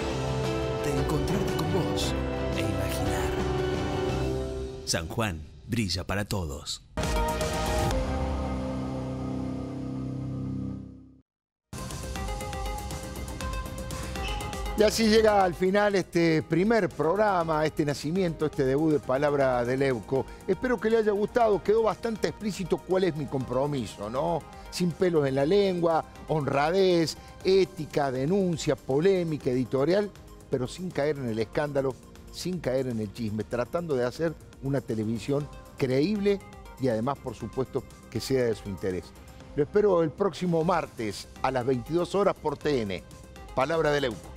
de encontrarte con vos e imaginar. San Juan brilla para todos. Y así llega al final este primer programa, este nacimiento, este debut de Palabra de Leuco. Espero que le haya gustado, quedó bastante explícito cuál es mi compromiso, ¿no? Sin pelos en la lengua, honradez, ética, denuncia, polémica, editorial, pero sin caer en el escándalo, sin caer en el chisme, tratando de hacer una televisión creíble y además, por supuesto, que sea de su interés. Lo espero el próximo martes a las 22 horas por TN. Palabra de Leuco.